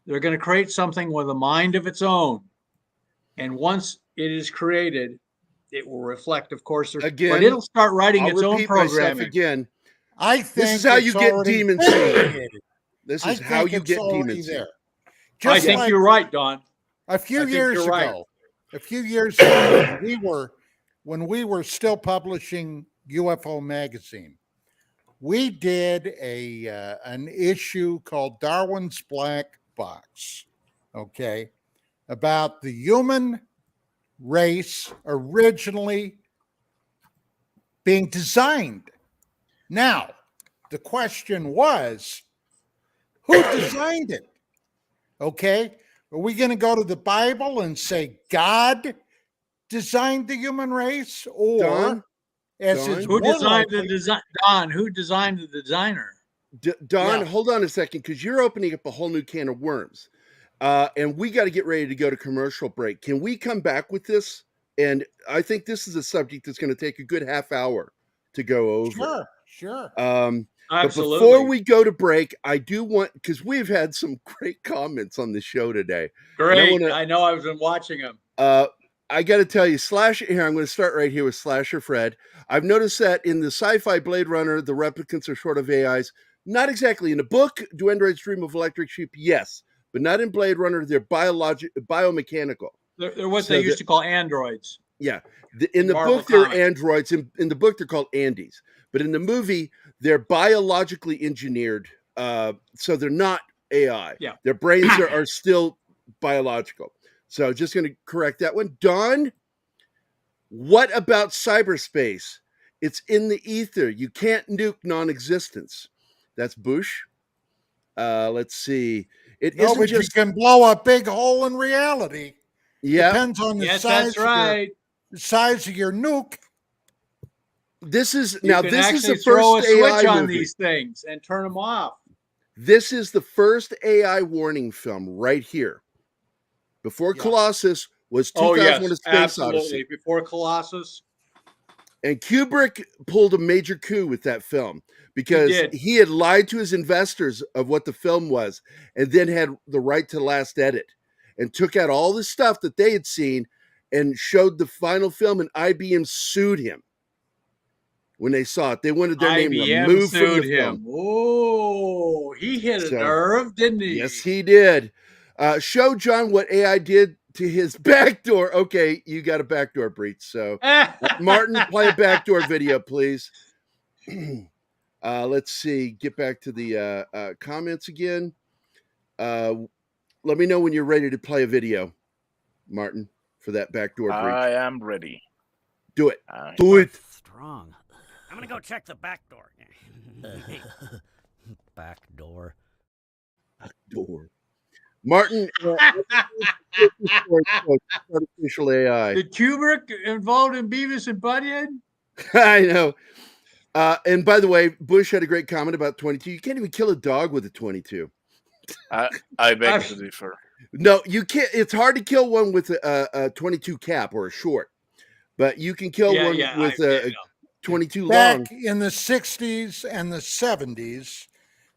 They're going to create something with a mind of its own. And once it is created, it will reflect, of course, Again, but it'll start writing I'll its own repeat myself programming. again. I think This is how you it's get already demon seed. created. This I is how think you it's get already demon seed. there. I Just think like you're right, Don. a few I think years you're right. ago, when we were still publishing UFO magazine, we did an issue called Darwin's Black Box, okay, about the human race originally being designed. Now, the question was, who designed it? Okay, are we going to go to the Bible and say God designed the human race, or Don? as Don? is Who more designed likely, the design? Don, who designed the designer? Don, Yeah. hold on a second, because you're opening up a whole new can of worms. And we got to get ready to go to commercial break. Can we come back with this? And I think this is a subject that's going to take a good half hour to go over. Sure. But Absolutely. before we go to break, I do want, because we've had some great comments on the show today. Great. I know I've been watching them. I got to tell you, Slasher, here, I'm going to start right here with Slasher Fred. I've noticed that in the sci-fi Blade Runner, the replicants are sort of AIs. Not exactly. In the book, Do Androids Dream of Electric Sheep? Yes. But not in Blade Runner. They're biomechanical. They're what they used to call androids. Yeah. In the Marvel book, they're Comics. androids. In the book, they're called Andes. But in the movie, they're biologically engineered. So they're not AI. Yeah. Their brains are still biological. So just going to correct that one. Don, what about cyberspace? It's in the ether. You can't nuke non-existence. That's Bush. Let's see. It No, isn't but just you can blow a big hole in reality. yeah. Depends on the Yes, size. that's right. The size of your nuke. This is You now. can This is actually the throw first a switch AI on movie. these things and turn them off. This is the first AI warning film right here. Before Yeah. Colossus was Oh 2001: yes, A Space absolutely. Odyssey. Before Colossus, And Kubrick pulled a major coup with that film because did. he had lied to his investors of what the film was and then had the right to last edit and took out all the stuff that they had seen and showed the final film, and IBM sued him when they saw it. They wanted their name IBM removed from sued the film. him. Oh, he hit a So, nerve, didn't he? Yes, he did. Show John what AI did to his backdoor. Okay, you got a backdoor breach. So, Martin, play a backdoor video, please. Let's see. Get back to the comments again. Let me know when you're ready to play a video, Martin, for that backdoor breach. I am ready. Do it. Do it. Strong. I'm gonna go check the back door. Back door. Door. Martin, artificial AI. Did Kubrick involved in Beavis and Butthead? I know. And by the way, Bush had a great comment about 22. You can't even kill a dog with a 22. I beg to differ. No, you can't. It's hard to kill one with a 22 cap or a short, but you can kill one with a 22 Back long. in the 60s and the 70s,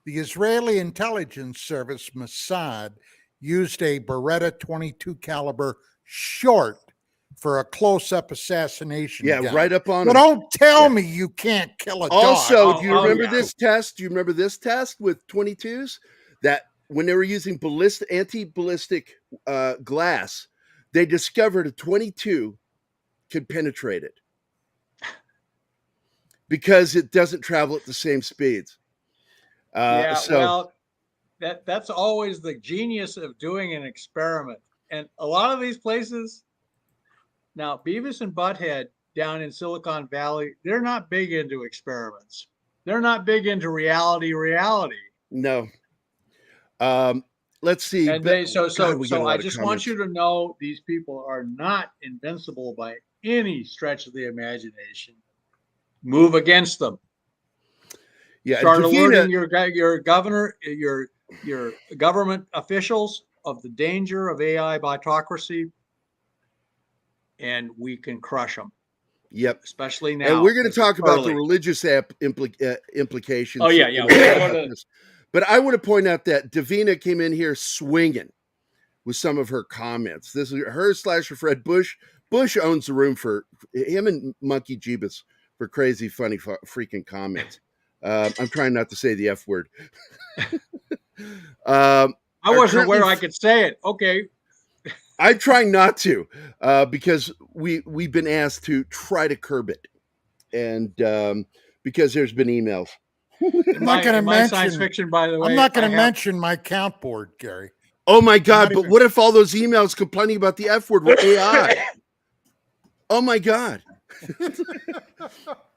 the Israeli intelligence service Mossad used a Beretta 22 caliber short for a close-up assassination. Yeah, gun. right up on But him. don't tell me you can't kill a dog. Also, do you remember this test? Do you remember this test with 22s? That when they were using anti-ballistic glass, they discovered a 22 could penetrate it because it doesn't travel at the same speeds. Well, that's always the genius of doing an experiment. And a lot of these places, now Beavis and Butthead down in Silicon Valley, they're not big into experiments. They're not big into reality. No. Let's see. And they so I just want comments. you to know these people are not invincible by any stretch of the imagination. Move against them. Yeah, Start Davina, alerting your governor, your government officials of the danger of AI Botocracy, and we can crush them. Yep. especially now. And we're going to It's talk about the early. religious implications. Oh, yeah, yeah. We're going to- But I want to point out that Davina came in here swinging with some of her comments. This is her / Fred Bush. Bush owns the room for him and Monkey Jeebus for crazy, funny, freaking comments. I'm trying not to say the F word. I wasn't aware I could say it. Okay. I'm trying not to because we've been asked to try to curb it. And because there's been emails. I'm not going to mention science fiction, by the way. I'm not going to mention my count board, Gary. Oh my God! But what if all those emails complaining about the F word were AI? Oh my God!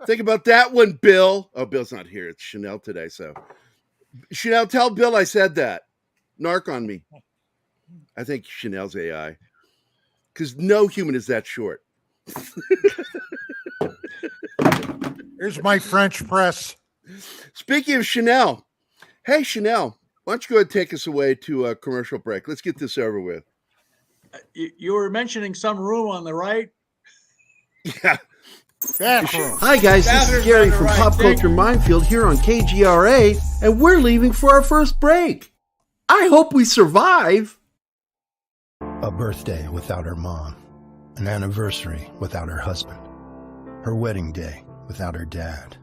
Think about that one, Bill. Oh, Bill's not here. It's Chanel today. So, Chanel, tell Bill I said that. Narc on me. I think Chanel's AI because no human is that short. Here's my French press. Speaking of Chanel, hey Chanel, why don't you go ahead and take us away to a commercial break? Let's get this over with. You were mentioning some room on the right. Yeah. Bathroom. Hi guys, this is Gary from Pop Culture Minefield here on KGRA, and we're leaving for our first break. I hope we survive. A birthday without her mom, an anniversary without her husband, her wedding day without her dad.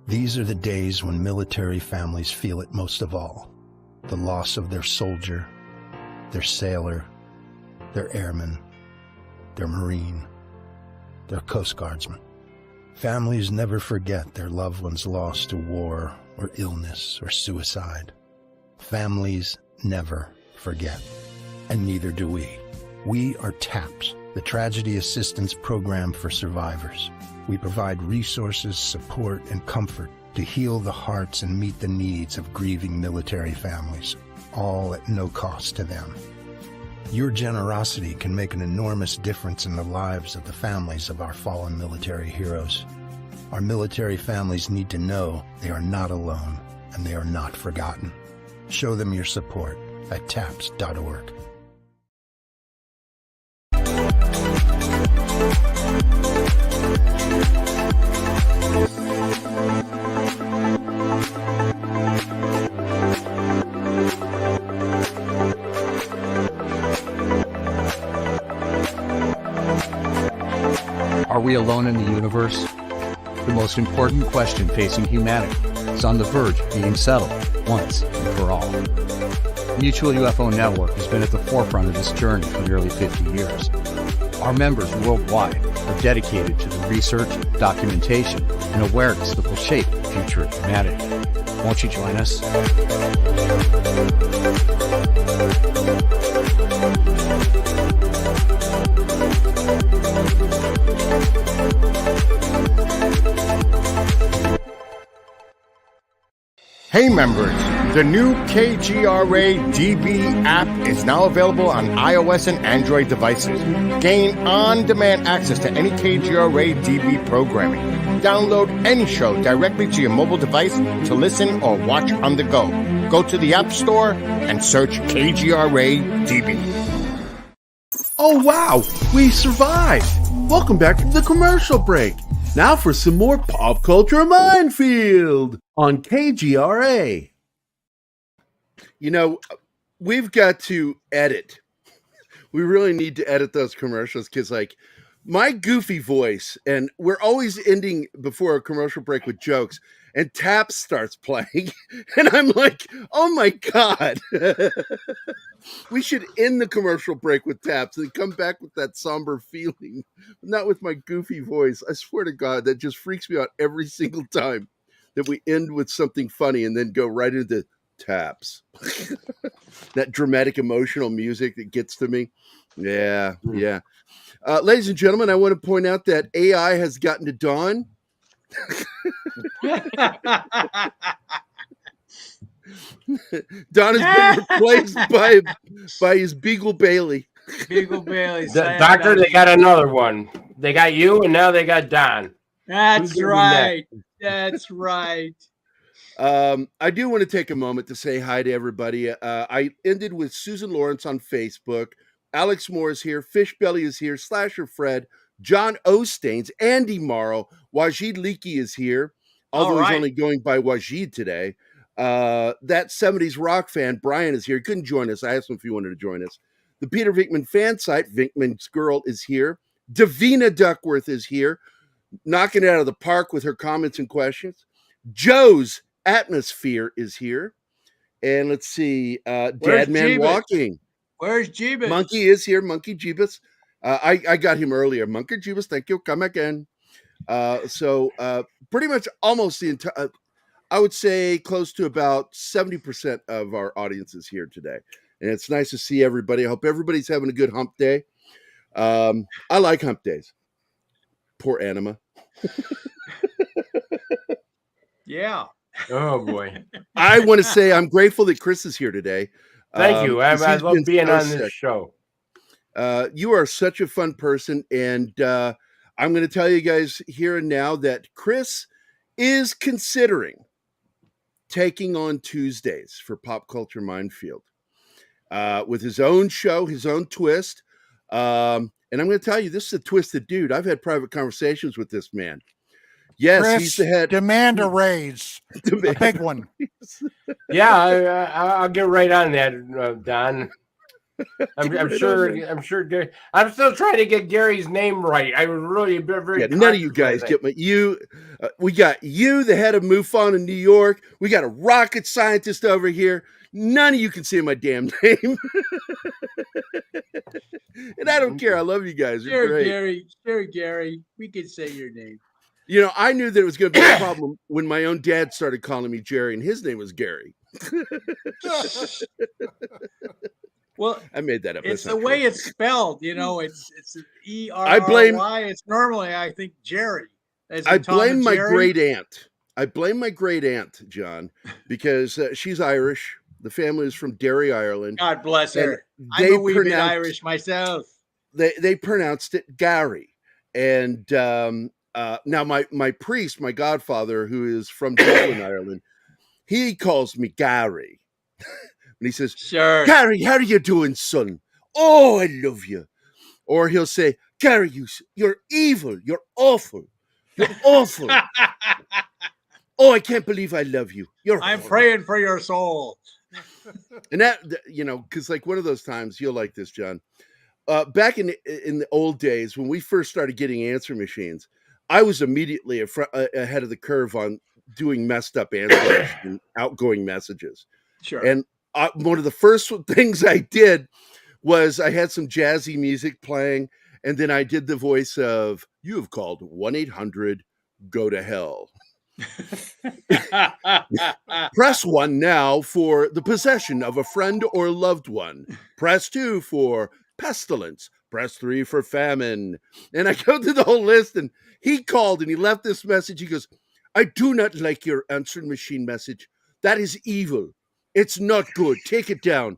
These are the days when military families feel it most of all. The loss of their soldier, their sailor, their airman, their Marine, their Coast Guardsman. Families never forget their loved ones lost to war or illness or suicide. Families never forget, and neither do we. We are TAPS, the Tragedy Assistance Program for Survivors. We provide resources, support, and comfort to heal the hearts and meet the needs of grieving military families, all at no cost to them. Your generosity can make an enormous difference in the lives of the families of our fallen military heroes. Our military families need to know they are not alone and they are not forgotten. Show them your support at taps.org. Are we alone in the universe? The most important question facing humanity is on the verge of being settled once and for all. Mutual UFO Network has been at the forefront of this journey for nearly 50 years. Our members worldwide are dedicated to the research, documentation, and awareness that will shape the future of humanity. Won't you join us? Hey members, the new KGRA DB app is now available on iOS and Android devices. Gain on-demand access to any KGRA DB programming. Download any show directly to your mobile device to listen or watch on the go. Go to the App Store and search KGRA DB. Oh wow, we survived! Welcome back from the commercial break. Now for some more Pop Culture Minefield on KGRA. You know, we've got to edit. We really need to edit those commercials because, like, my goofy voice, and we're always ending before a commercial break with jokes, and Taps starts playing, and I'm like, oh my God. We should end the commercial break with Taps and come back with that somber feeling, not with my goofy voice. I swear to God, that just freaks me out every single time that we end with something funny and then go right into Taps. That dramatic, emotional music that gets to me. Yeah. Ladies and gentlemen, I want to point out that AI has gotten to Dawn. Don has been replaced by his Beagle Bailey. Beagle Bailey. Doctor, they got another one. They got you, and now they got Don. That's right. That's right. I do want to take a moment to say hi to everybody. I ended with Susan Lawrence on Facebook. Alex Moore is here. Fishbelly is here. Slasher Fred. John Ostains, Andy Morrow, Wajid Leakey is here, although he's only going by Wajid today. That 70s rock fan, Brian, is here. He couldn't join us. I asked him if he wanted to join us. The Peter Vinkman fan site, Vinkman's Girl, is here. Davina Duckworth is here, knocking it out of the park with her comments and questions. Joe's Atmosphere is here. And let's see, Dadman Walking. Where's Jeebus? Monkey is here. Monkey Jeebus. I got him earlier. Monkey Jeebus, thank you. Come again. So pretty much almost the entire, I would say close to about 70% of our audience is here today. And it's nice to see everybody. I hope everybody's having a good hump day. I like hump days. Poor Anima. Yeah. Oh, boy. I want to say I'm grateful that Chris is here today. Thank you. I love being on this show. You are such a fun person. And I'm going to tell you guys here and now that Chris is considering taking on Tuesdays for Pop Culture Minefield with his own show, his own twist. And I'm going to tell you, this is a twisted dude. I've had private conversations with this man. Yes, Chris, he's the head. Demand a raise. A big one. Yeah, I'll get right on that, Don. I'm sure Gary. I'm still trying to get Gary's name right. I was really very. None of you guys get my we got you, the head of MUFON in New York. We got a rocket scientist over here. None of you can say my damn name. And I don't care. I love you guys. You're great. Gary, we can say your name. You know, I knew that it was going to be a problem when my own dad started calling me Jerry, and his name was Gary. Well, I made that up. It's the way it's spelled. You know, it's E-R-R-Y. I blame. It's normally, I think, Jerry. I blame my great aunt. I blame my great aunt, John, because she's Irish. The family is from Derry, Ireland. God bless her. I'm a wee bit Irish myself. They pronounced it Gary, and now my priest, my godfather, who is from Dublin, Ireland, he calls me Gary. And he says, "Sure, Gary, how are you doing, son? Oh, I love you." Or he'll say, "Gary, you're evil. You're awful. You're awful." "Oh, I can't believe I love you. I'm praying for your soul." And that, you know, because like one of those times, you'll like this, John. Back in the old days when we first started getting answer machines, I was immediately ahead of the curve on doing messed up answers and outgoing messages. Sure. And one of the first things I did was I had some jazzy music playing, and then I did the voice of, "You have called 1-800-GO-TO-HELL. Press 1 now for the possession of a friend or loved one. Press 2 for pestilence. Press 3 for famine." And I go through the whole list, and he called and he left this message. He goes, "I do not like your answering machine message. That is evil. It's not good. Take it down."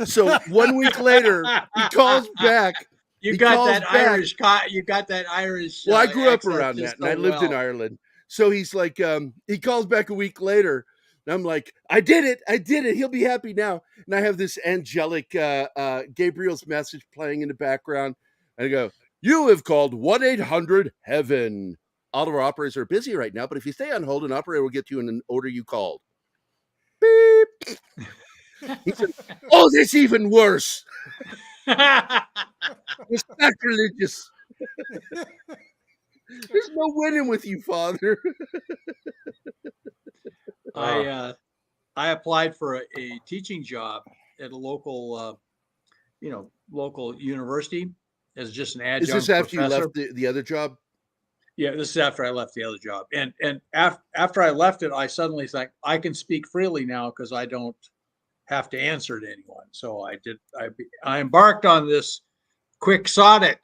So 1 week later, he calls back. You got that Irish. Well, I grew up around that, and I lived in Ireland. So he's like, he calls back a week later, and I'm like, I did it. He'll be happy now. And I have this angelic Gabriel's message playing in the background. And I go, "You have called 1-800-HEAVEN. All of our operators are busy right now, but if you stay on hold, an operator will get you in an order you called." Beep. He said, "Oh, that's even worse. It's sacrilegious. There's no winning with you, Father." I applied for a teaching job at a local, local university as just an adjunct. Is this after professor. you left the other job? Yeah, this is after I left the other job. And after I left it, I suddenly think I can speak freely now because I don't have to answer to anyone. So I embarked on this quixotic.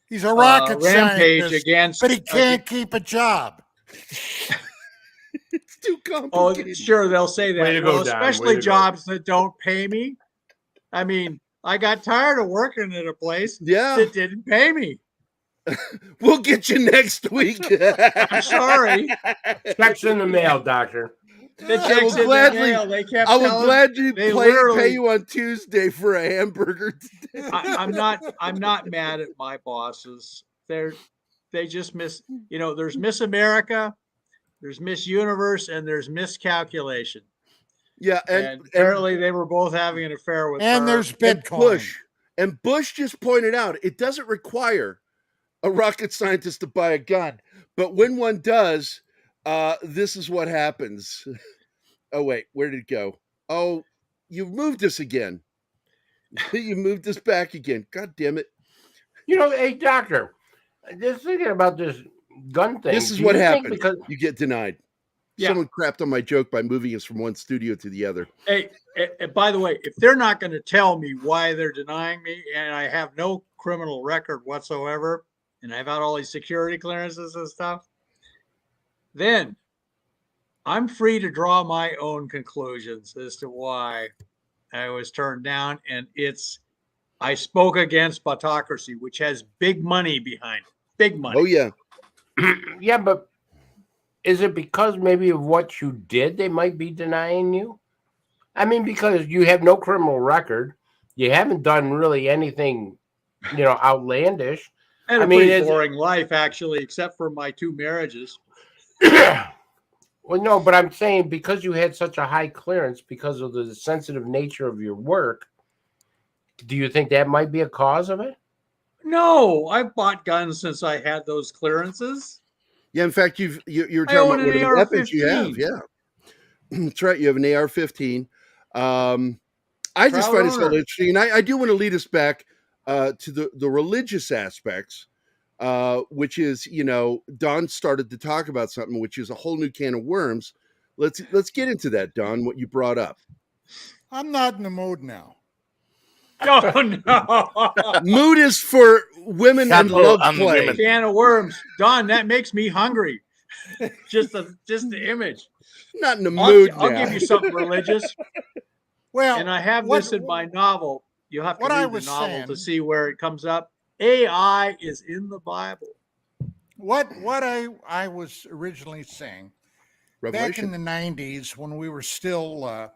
He's a rocket rampage scientist, against, but he can't keep a job. It's too complicated. Oh, sure, they'll say that. Way to go, Don. Especially jobs that don't pay me. I mean, I got tired of working at a place that didn't pay me. We'll get you next week. I'm sorry. Checks in the mail, doctor. The checks in the mail. They kept I will telling- gladly they pay you on Tuesday for a hamburger today. I'm not mad at my bosses. They just miss, there's Miss America, there's Miss Universe, and there's miscalculation. Yeah, and apparently they were both having an affair with and her. there's Bitcoin. And Bush just pointed out it doesn't require a rocket scientist to buy a gun, but when one does, this is what happens. Oh wait, where did it go? Oh, you moved us again. You moved us back again. God damn it! Hey doctor, just thinking about this gun thing. This is what happens. Because you get denied. Yeah. Someone crapped on my joke by moving us from one studio to the other. Hey, by the way, if they're not going to tell me why they're denying me, and I have no criminal record whatsoever, and I've had all these security clearances and stuff, then I'm free to draw my own conclusions as to why I was turned down. And I spoke against Botocracy, which has big money behind it. Big money. Oh, yeah. Yeah, but is it because maybe of what you did they might be denying you? I mean, because you have no criminal record. You haven't done really anything, outlandish. I had a pretty boring life, actually, except for my 2 marriages. Well, no, but I'm saying because you had such a high clearance because of the sensitive nature of your work, do you think that might be a cause of it? No, I've bought guns since I had those clearances. Yeah, in fact, you're talking about what weapons you have. Yeah, that's right. You have an AR-15. I just find it so interesting, and I do want to lead us back to the religious aspects, which is, Don started to talk about something, which is a whole new can of worms. Let's get into that, Don. What you brought up. I'm not in the mood now. Oh no! Mood is for women and love play. Can of worms, Don. That makes me hungry. just the image. Not in the mood. I'll give you something religious. Well, and I have this in my novel. You have to read the novel to see where it comes up. AI is in the Bible. What I was originally saying back in Revelation. the 90s when we were still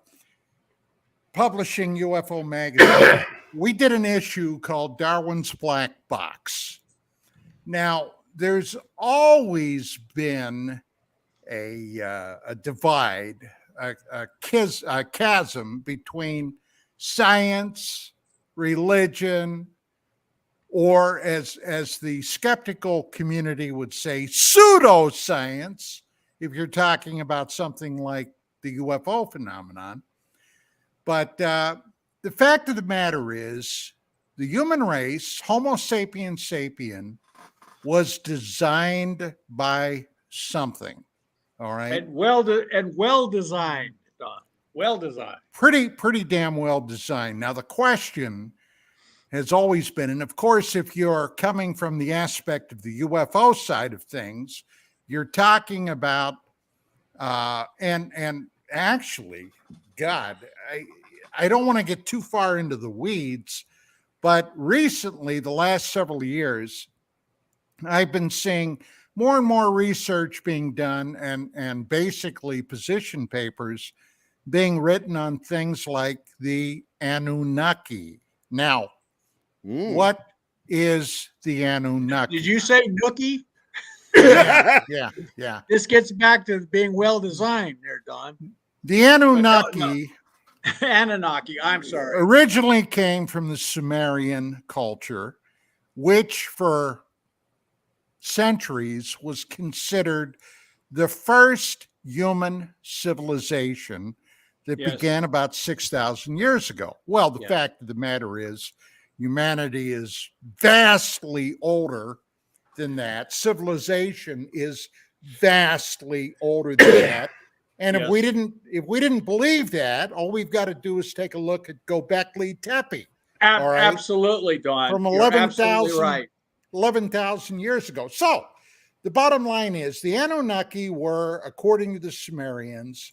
publishing UFO magazine, we did an issue called Darwin's Black Box. Now, there's always been a divide, a chasm between science, religion, or as the skeptical community would say, pseudoscience, if you're talking about something like the UFO phenomenon. But the fact of the matter is, the human race, Homo sapiens sapien, was designed by something. All right, and well designed, Don. Well designed. Pretty damn well designed. Now the question has always been, and of course, if you're coming from the aspect of the UFO side of things, you're talking about, and actually, God, I don't want to get too far into the weeds, but recently, the last several years, I've been seeing more and more research being done and basically position papers being written on things like the Anunnaki. Now, what is the Anunnaki? Did you say Nookie? Yeah. This gets back to being well designed there, Don. The Anunnaki Anunnaki, I'm sorry. Originally came from the Sumerian culture, which for centuries was considered the first human civilization that began about 6,000 years ago. Well, the fact of the matter is, humanity is vastly older than that. Civilization is vastly older than that. And if we didn't believe that, all we've got to do is take a look at Göbekli Tepe. All right? Absolutely, Don. From You're absolutely right. 11,000 years ago. So the bottom line is the Anunnaki were, according to the Sumerians,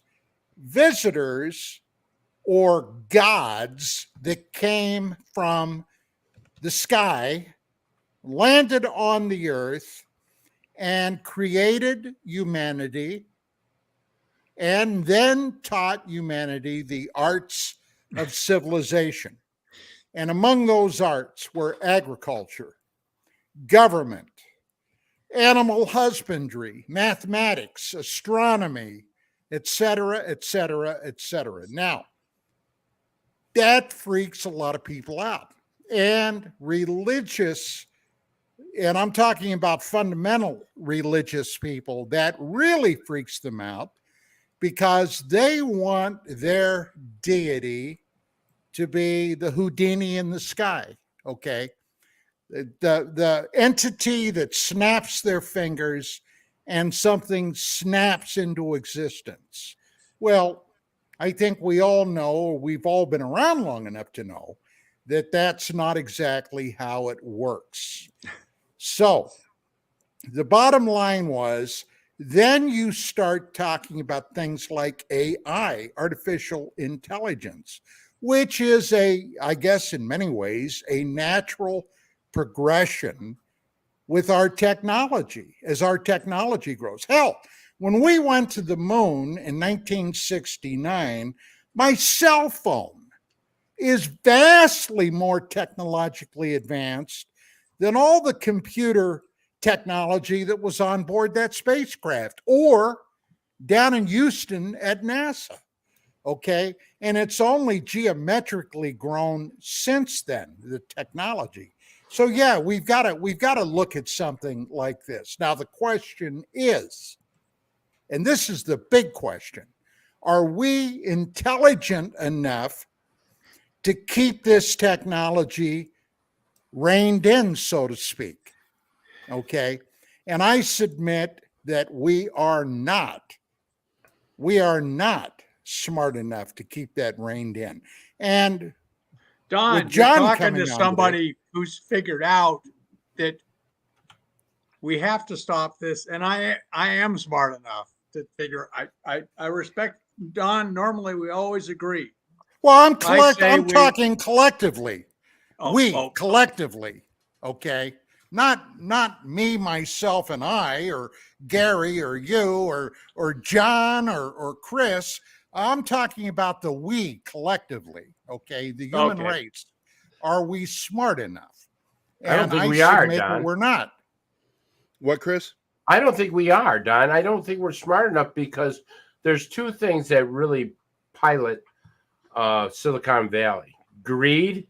visitors or gods that came from the sky, landed on the earth, and created humanity, and then taught humanity the arts of civilization. And among those arts were agriculture, government, animal husbandry, mathematics, astronomy, etc., etc., etc. Now, that freaks a lot of people out. And religious, and I'm talking about fundamental religious people, that really freaks them out because they want their deity to be the Houdini in the sky, okay? The entity that snaps their fingers and something snaps into existence. Well, I think we all know, or we've all been around long enough to know, that that's not exactly how it works. So the bottom line was, then you start talking about things like AI, artificial intelligence, which is I guess in many ways, a natural progression with our technology as our technology grows. Hell, when we went to the moon in 1969, my cell phone is vastly more technologically advanced than all the computer technology that was on board that spacecraft or down in Houston at NASA. Okay. And it's only geometrically grown since then, the technology. So yeah, we've got to look at something like this. Now the question is, and this is the big question, are we intelligent enough to keep this technology reined in, so to speak? Okay. And I submit that we are not smart enough to keep that reined in. And Don, you're talking to somebody who's figured out that we have to stop this. And I am smart enough to figure. I respect Don. Normally we always agree. Well, I'm talking collectively. Collectively, okay? Not me, myself, and I, or Gary, or you, or John, or Chris. I'm talking about the we collectively, okay? The human race. Are we smart enough? And I don't think we are, Don. We're not. What, Chris? I don't think we are, Don. I don't think we're smart enough because there's two things that really pilot Silicon Valley: greed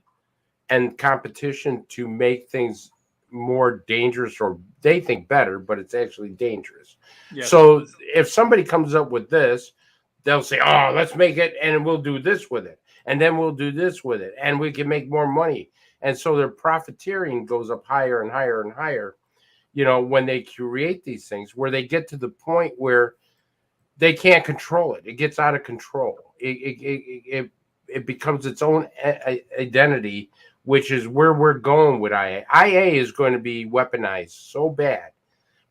and competition to make things more dangerous, or they think better, but it's actually dangerous. Yes. So if somebody comes up with this, they'll say, oh, let's make it and we'll do this with it. And then we'll do this with it and we can make more money. And so their profiteering goes up higher and higher and higher, you know, when they create these things, where they get to the point where they can't control it. It gets out of control. It becomes its own identity, which is where we're going with IA. IA is going to be weaponized so bad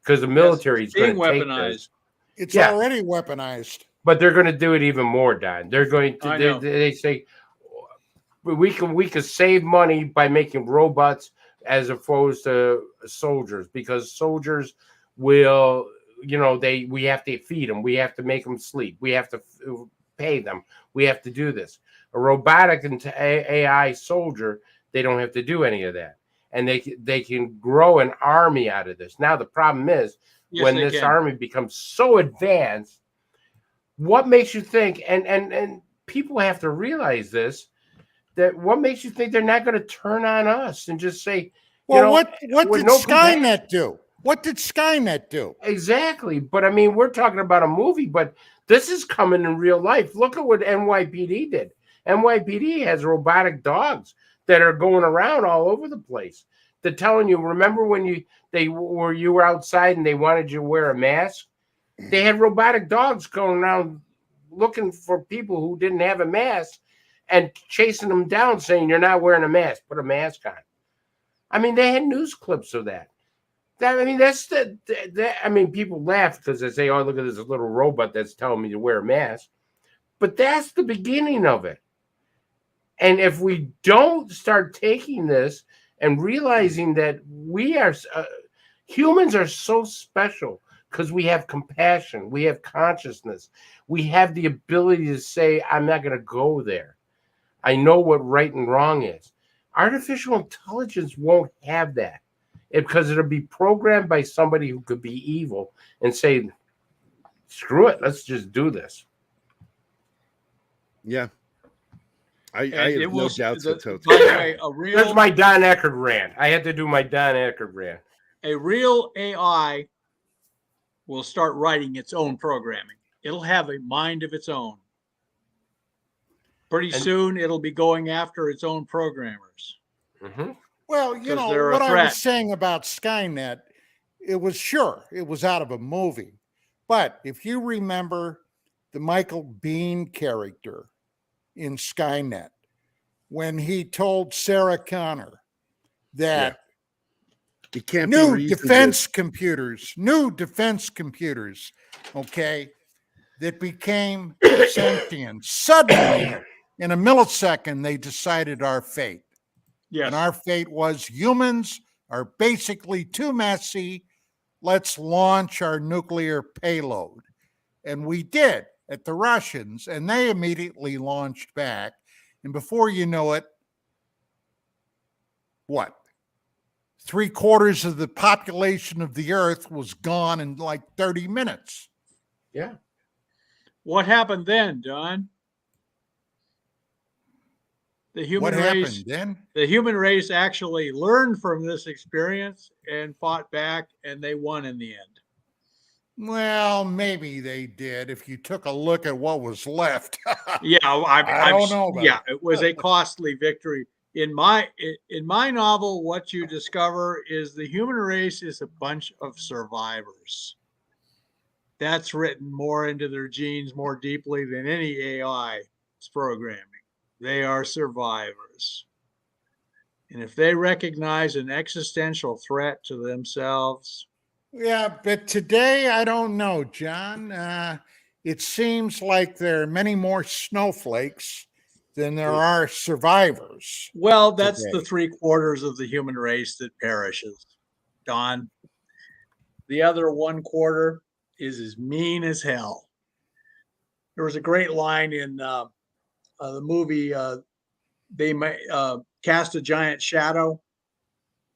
because the military is going to take this. It's already weaponized. But they're going to do it even more, Don. They're going to. They say we can save money by making robots as opposed to soldiers, because soldiers will, you know, we have to feed them, we have to make them sleep, we have to pay them, we have to do this. A robotic and AI soldier, they don't have to do any of that, and they can grow an army out of this. Now the problem is when this army becomes so advanced. What makes you think, and people have to realize this, that what makes you think they're not going to turn on us and just say, well, what did Skynet do? What did Skynet do? Exactly. But I mean, we're talking about a movie, but this is coming in real life. Look at what NYPD did. NYPD has robotic dogs that are going around all over the place. They're telling you, remember when you were outside and they wanted you to wear a mask? They had robotic dogs going around looking for people who didn't have a mask and chasing them down, saying, you're not wearing a mask, put a mask on. I mean, they had news clips of that. I mean, people laugh because they say, oh, look at this little robot that's telling me to wear a mask. But that's the beginning of it. And if we don't start taking this and realizing that we are, humans are so special, because we have compassion, we have consciousness, we have the ability to say, I'm not going to go there. I know what right and wrong is. Artificial intelligence won't have that. because it'll be programmed by somebody who could be evil and say, screw it, let's just do this. Yeah. I have no doubts that's how it's by the way, There's my Don Eckert rant. I had to do my Don Eckert rant. A real AI will start writing its own programming. It'll have a mind of its own. Pretty soon, it'll be going after its own programmers. Mm-hmm. Well, you know, what I was saying about Skynet, it was out of a movie. But if you remember the Michael Biehn character in Skynet, when he told Sarah Connor that it can't new be defense computers, okay, that became sentient. Suddenly, in a millisecond, they decided our fate. Yes. And our fate was humans are basically too messy. Let's launch our nuclear payload. And we did at the Russians, and they immediately launched back. And before you know it, what? 3/4 of the population of the earth was gone in like 30 minutes. Yeah. What happened then, Don? The human race actually learned from this experience and fought back, and they won in the end. Well, maybe they did if you took a look at what was left. Yeah, I don't know about yeah, it was a costly victory. In my novel, what you discover is the human race is a bunch of survivors. That's written more into their genes more deeply than any AI's programming. They are survivors. And if they recognize an existential threat to themselves. Yeah, but today, I don't know, John. It seems like there are many more snowflakes than there are survivors. Well, that's today. the 3/4 of the human race that perishes, Don. The other 1/4 is as mean as hell. There was a great line in the movie, they Cast a Giant Shadow,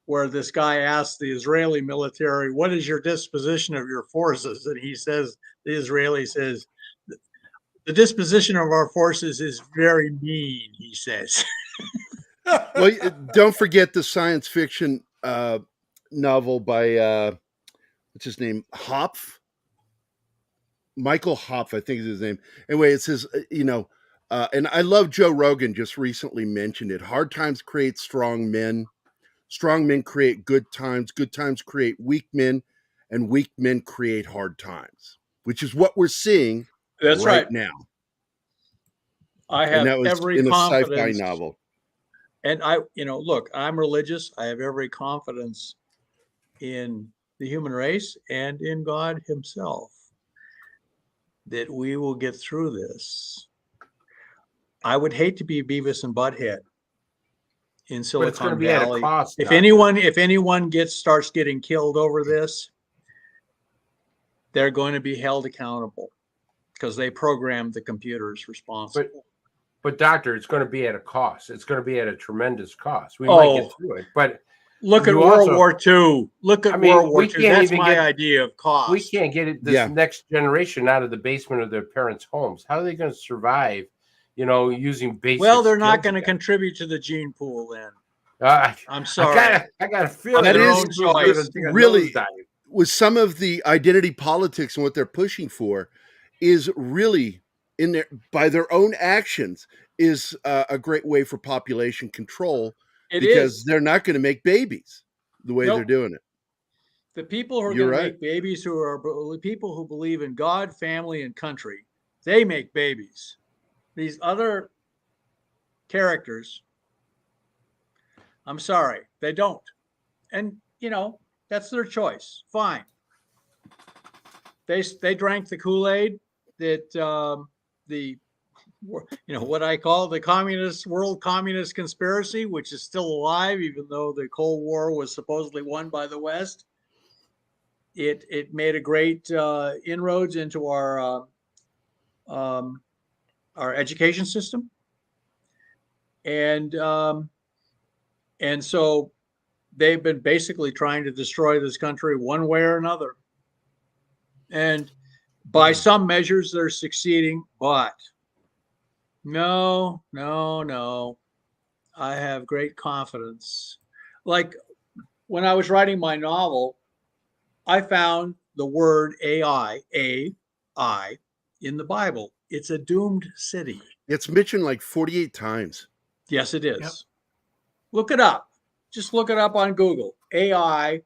where this guy asks the Israeli military, what is your disposition of your forces? And he says, the Israeli says, the disposition of our forces is very mean, he says. Well, don't forget the science fiction novel by, what's his name? Hopf? Michael Hopf, I think is his name. Anyway, it says, and I love Joe Rogan just recently mentioned it. Hard times create strong men. Strong men create good times create weak men, and weak men create hard times, which is what we're seeing right now. I have every confidence. A sci-fi novel. And look, I'm religious. I have every confidence in the human race and in God himself that we will get through this. I would hate to be Beavis and Butthead in Silicon Valley. If anyone starts getting killed over this, they're going to be held accountable because they programmed the computers responsible. But doctor, it's going to be at a cost. It's going to be at a tremendous cost. We might get through it, but look at World War II. Look at World War II. That's my idea of cost. We can't get this next generation out of the basement of their parents' homes. How are they going to survive? Using basic. Well, they're not going to contribute to the gene pool then. I'm sorry. I got to feel that is really with some of the identity politics and what they're pushing for is really in there by their own actions is a great way for population control because they're not going to make babies the way they're doing it. The people who are going to make babies who are people who believe in God, family, and country, they make babies. These other characters, I'm sorry, they don't. And, that's their choice. Fine. They drank the Kool-Aid that what I call the world communist conspiracy, which is still alive, even though the Cold War was supposedly won by the West. It made a great inroads into our education system. And so they've been basically trying to destroy this country one way or another. And by some measures, they're succeeding, but no. I have great confidence. Like when I was writing my novel, I found the word AI in the Bible. It's a doomed city. It's mentioned like 48 times. Yes, it is. Yep. Look it up. Just look it up on Google. AI.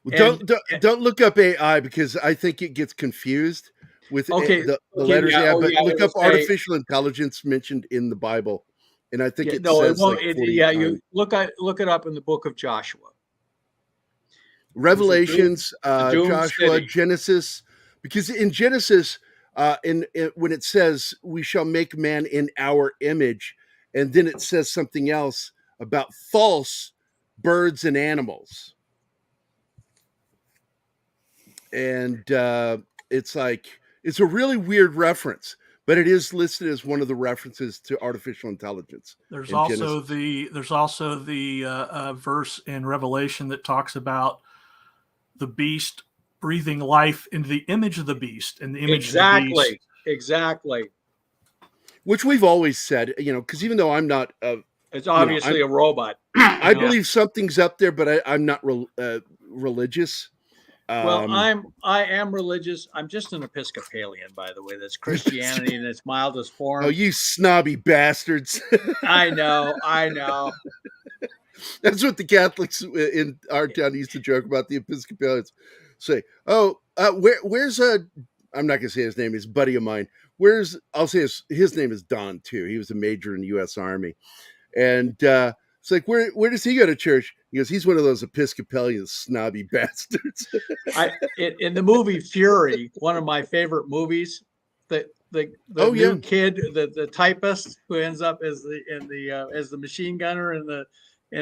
Don't look up AI because I think it gets confused with the letters. Yeah, but look up artificial intelligence mentioned in the Bible, and I think it says like 40 times. You look it up in the book of Joshua, Revelations, Joshua, Genesis, because in Genesis, when it says we shall make man in our image, and then it says something else about false birds and animals. And it's a really weird reference, but it is listed as one of the references to artificial intelligence. There's also the verse in Revelation that talks about the beast breathing life into the image of the beast, and the image of the beast. Exactly. Which we've always said, because even though I'm not, it's obviously a robot. I believe something's up there, but I'm not religious. Well, I am religious. I'm just an Episcopalian, by the way. That's Christianity in its mildest form. Oh, you snobby bastards! I know. That's what the Catholics in our town used to joke about. The Episcopalians say, "Oh, where's I'm not going to say his name. He's a buddy of mine. I'll say his name is Don too. He was a major in the U.S. Army, and it's like, where does he go to church? He goes, he's one of those Episcopalian snobby bastards. In the movie Fury, one of my favorite movies, the new kid, the typist who ends up as the machine gunner in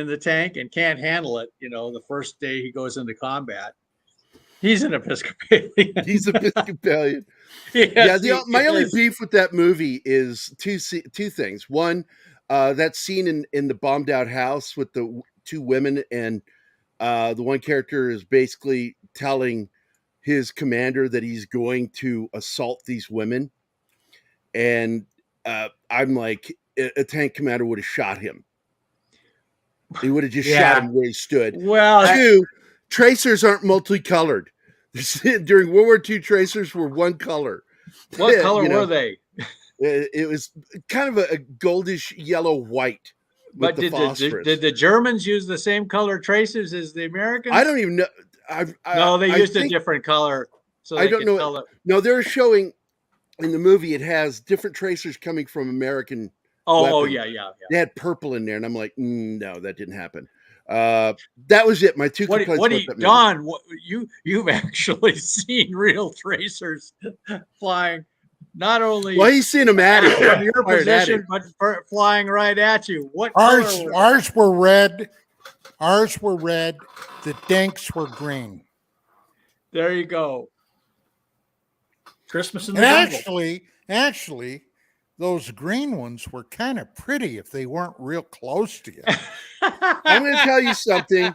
the tank and can't handle it. The first day he goes into combat, he's an Episcopalian. He's Episcopalian. Yes, my only beef with that movie is two things. One, that scene in the bombed out house with the two women, and the one character is basically telling his commander that he's going to assault these women. And I'm like, a tank commander would have shot him. He would have just shot him where he stood. Well, two, tracers aren't multicolored. During World War II, tracers were one color. What color were they? It was kind of a goldish yellow white. But did the Germans use the same color tracers as the Americans? I don't even know. No, they used a different color. So I don't know. No, they're showing in the movie it has different tracers coming from American. Oh, yeah. They had purple in there, and I'm like, no, that didn't happen. That was it. My two complaints. Don, you've actually seen real tracers flying. Not only he's cinematic from your position, but flying right at you. What ours were red. Ours were red. The dinks were green. There you go. Christmas in the jungle. Actually, those green ones were kind of pretty if they weren't real close to you. I'm going to tell you something.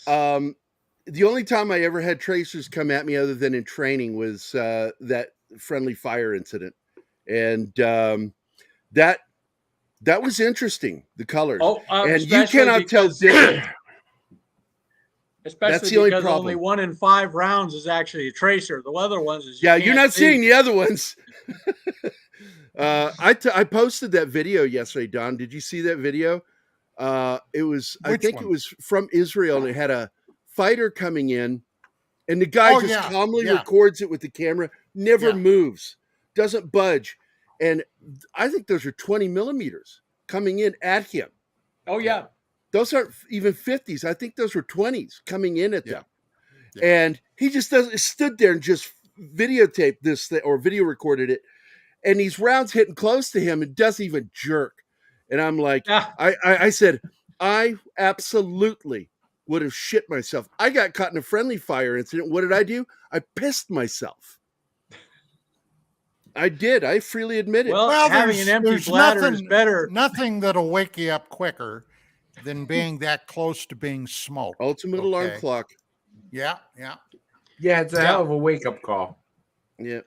The only time I ever had tracers come at me other than in training was that friendly fire incident. And that was interesting, the colors. And you cannot tell difference. Especially because only 1 in 5 rounds is actually a tracer. The other ones is you're not seeing the other ones. I posted that video yesterday, Don. Did you see that video? It was it was from Israel, and it had a fighter coming in, and the guy calmly records it with the camera, never moves, doesn't budge. And I think those are 20 millimeters coming in at him. Oh, yeah. Those aren't even 50s. I think those were 20s coming in at them. Yeah. And he just stood there and just videotaped this thing, or video recorded it. And these rounds hitting close to him, it doesn't even jerk. And I'm like, I said, I absolutely would have shit myself. I got caught in a friendly fire incident. What did I do? I pissed myself. I did. I freely admit it. Well having an empty bladder is better. Nothing that'll wake you up quicker than being that close to being smoked. Ultimate alarm Okay. clock. Yeah, yeah. Yeah, it's a hell of a wake-up call. Yeah.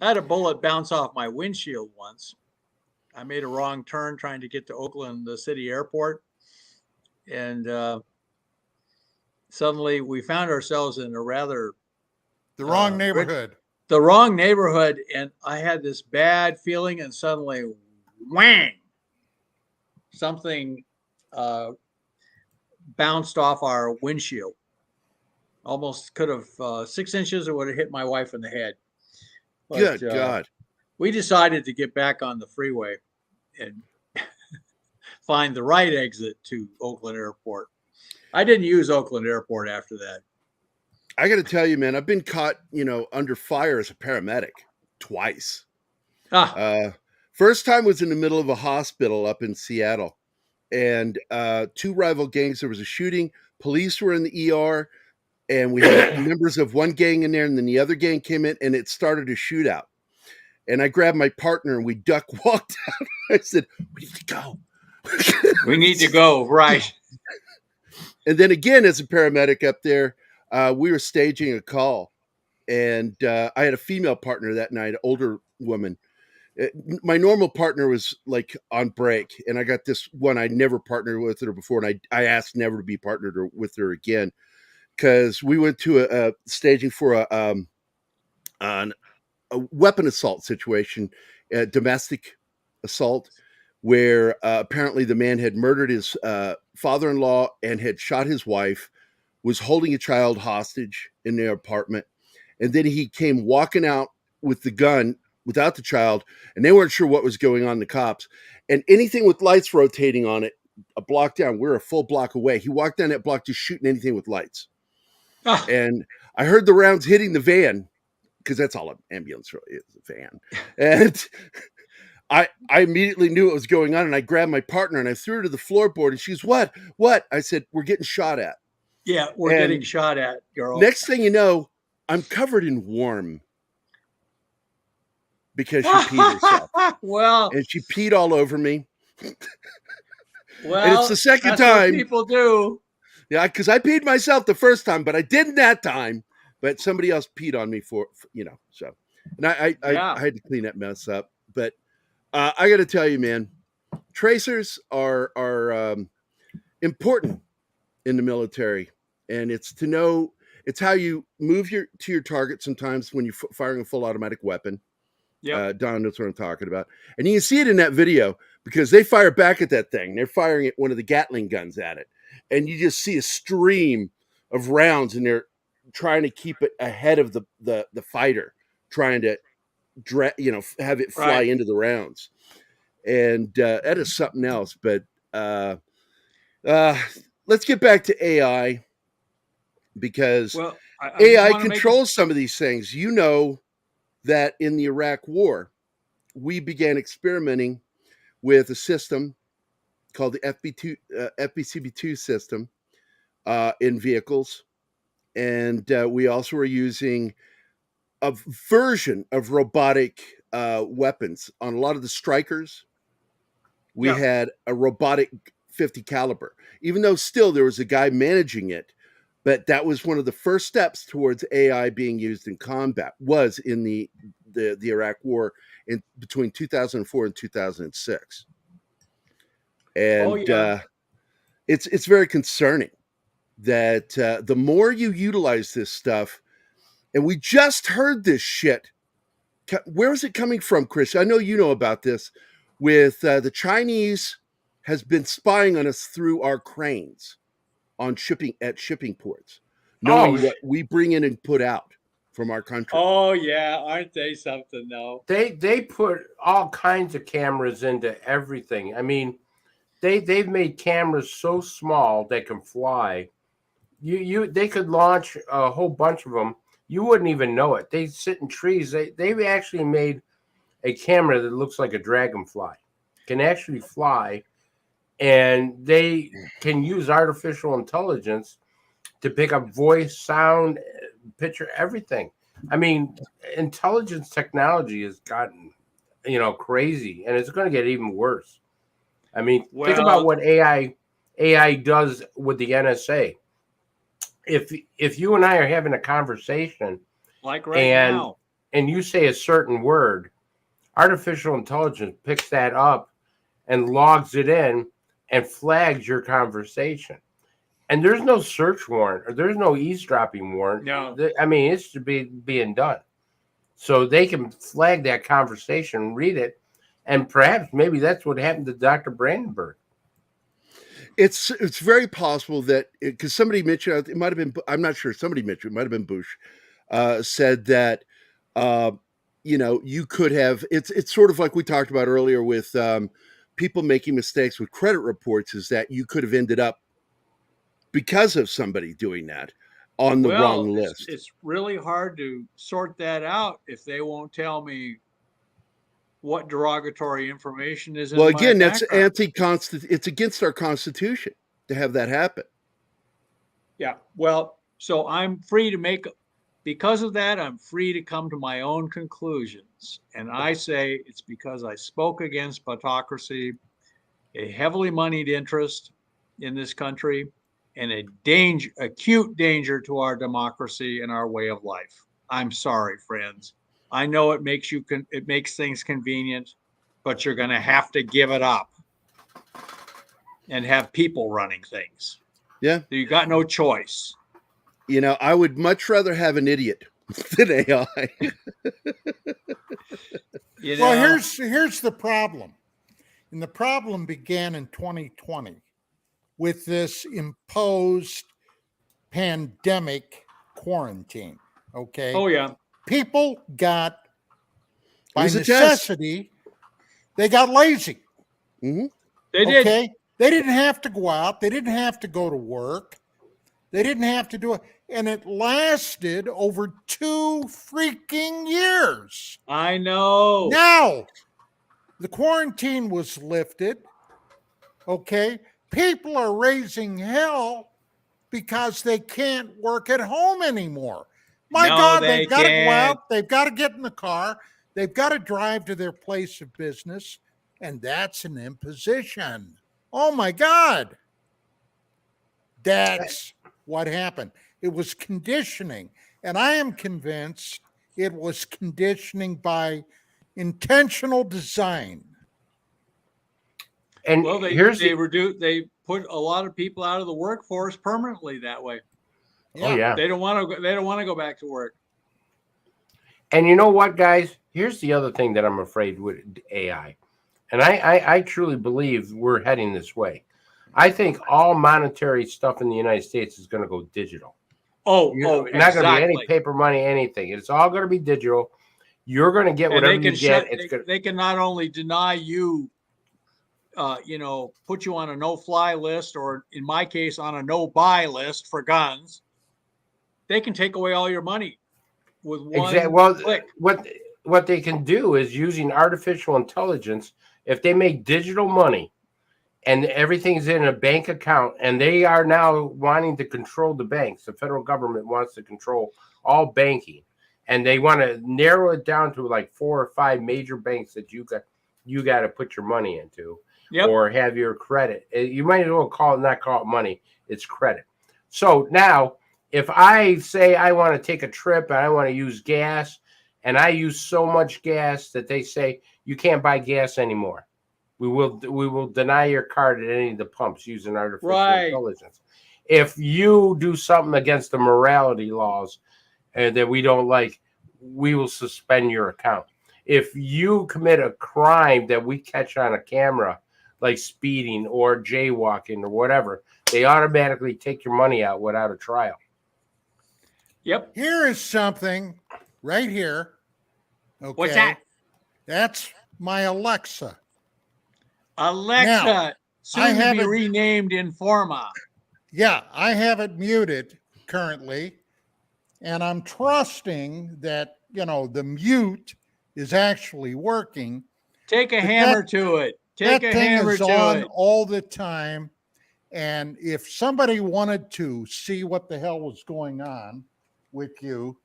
I had a bullet bounce off my windshield once. I made a wrong turn trying to get to Oakland, the city airport. And suddenly we found ourselves in a rather the wrong neighborhood. The wrong neighborhood. And I had this bad feeling, and suddenly, whang, something bounced off our windshield. Almost could have 6 inches, it would have hit my wife in the head. But, Good God. We decided to get back on the freeway and find the right exit to Oakland Airport. I didn't use Oakland Airport after that. I got to tell you, man, I've been caught, under fire as a paramedic twice. First time was in the middle of a hospital up in Seattle, and 2 rival gangs. There was a shooting. Police were in the ER, and we had members of one gang in there, and then the other gang came in, and it started a shootout. And I grabbed my partner, and we duck walked out. I said, "We need to go. We need to go." Right. And then again, as a paramedic up there, we were staging a call, and I had a female partner that night, an older woman. My normal partner was like on break, and I got this one. I never partnered with her before, and I asked never to be partnered with her again, because we went to a staging for a weapon assault situation, domestic assault, where apparently the man had murdered his father-in-law and had shot his wife, was holding a child hostage in their apartment. And then he came walking out with the gun without the child, and they weren't sure what was going on, the cops. And anything with lights rotating on it, a block down, we're a full block away. He walked down that block just shooting anything with lights. And I heard the rounds hitting the van, because that's all an ambulance really is, a van. And I immediately knew what was going on, and I grabbed my partner and I threw her to the floorboard, and she's, what? I said, "We're getting shot at." Yeah, we're getting shot at, girl. Next thing you know, I'm covered in worm because she peed herself. Well, and she peed all over me. Well, and it's the second that's time. what people do. Yeah, because I peed myself the first time, but I didn't that time. But somebody else peed on me for so. And I had to clean that mess up. But I got to tell you, man, tracers are important in the military, and it's to know, it's how you move to your target sometimes when you're firing a full automatic weapon. Yeah, Don knows what I'm talking about, and you can see it in that video because they fire back at that thing. They're firing at one of the Gatling guns at it, and you just see a stream of rounds, and they're trying to keep it ahead of the fighter, trying to have it fly into the rounds, and that is something else. But let's get back to AI, because AI controls some of these things. You know that in the Iraq War, we began experimenting with a system called the FBCB2 system in vehicles. And we also were using a version of robotic weapons on a lot of the strikers. We had a robotic 50 caliber, even though still there was a guy managing it. But that was one of the first steps towards AI being used in combat, was in the Iraq War in between 2004 and 2006. And it's very concerning that the more you utilize this stuff, and we just heard this shit. Where is it coming from, Chris? I know you know about this. With the Chinese has been spying on us through our cranes on shipping ports, knowing what we bring in and put out from our country. Oh yeah, aren't they something though? They put all kinds of cameras into everything. I mean, they've made cameras so small they can fly. They could launch a whole bunch of them. You wouldn't even know it. They sit in trees. They've actually made a camera that looks like a dragonfly, can actually fly, and they can use artificial intelligence to pick up voice, sound, picture, everything. I mean, intelligence technology has gotten, crazy, and it's going to get even worse. I mean, think about what AI AI does with the NSA. If you and I are having a conversation, like right now, and you say a certain word, artificial intelligence picks that up and logs it in and flags your conversation. And there's no search warrant or there's no eavesdropping warrant. No. I mean, it's to be being done. So they can flag that conversation, read it, and perhaps maybe that's what happened to Dr. Brandenberg. It's very possible that because somebody mentioned, it might have been, I'm not sure, somebody mentioned, it might have been Bush, said that you could have, it's sort of like we talked about earlier with people making mistakes with credit reports, is that you could have ended up because of somebody doing that on the wrong list. It's really hard to sort that out if they won't tell me what derogatory information is in my again, that's background. It's against our Constitution to have that happen. Yeah. Well, so I'm free to make, because of that, I'm free to come to my own conclusions. And I say it's because I spoke against Botocracy, a heavily moneyed interest in this country, and acute danger to our democracy and our way of life. I'm sorry, friends. I know it makes things convenient, but you're going to have to give it up and have people running things. Yeah. You got no choice. I would much rather have an idiot than AI. Well, here's the problem. And the problem began in 2020 with this imposed pandemic quarantine. Okay. Oh, yeah. People got, by necessity, they got lazy. Mm-hmm. They did. Okay. They didn't have to go out. They didn't have to go to work. They didn't have to do it. And it lasted over 2 freaking years. I know. Now, the quarantine was lifted. Okay. People are raising hell because they can't work at home anymore. My God, they've got to go out. They've got to get in the car. They've got to drive to their place of business. And that's an imposition. Oh, my God. That's what happened. It was conditioning. And I am convinced it was conditioning by intentional design. And they put a lot of people out of the workforce permanently that way. Yeah. Oh, yeah. They don't want to go back to work. And you know what, guys? Here's the other thing that I'm afraid with AI. And I truly believe we're heading this way. I think all monetary stuff in the United States is going to go digital. Not going to be any paper money, anything. It's all going to be digital. You're going to get whatever you get. They can not only deny you, put you on a no-fly list, or in my case, on a no-buy list for guns. They can take away all your money with one click. What they can do is, using artificial intelligence, if they make digital money and everything's in a bank account, and they are now wanting to control the banks. The federal government wants to control all banking, and they want to narrow it down to like 4 or 5 major banks that you got to put your money into, or have your credit. You might as well not call it money. It's credit. So now, if I say I want to take a trip and I want to use gas, and I use so much gas that they say you can't buy gas anymore, we will deny your card at any of the pumps using artificial intelligence. If you do something against the morality laws that we don't like, we will suspend your account. If you commit a crime that we catch on a camera, like speeding or jaywalking or whatever, they automatically take your money out without a trial. Yep. Here is something right here. Okay. What's that? That's my Alexa. Alexa, now, soon to be renamed Informa. Yeah, I have it muted currently, and I'm trusting that, the mute is actually working. Take a hammer to it. Take a hammer to it. That thing is on all the time, and if somebody wanted to see what the hell was going on with you,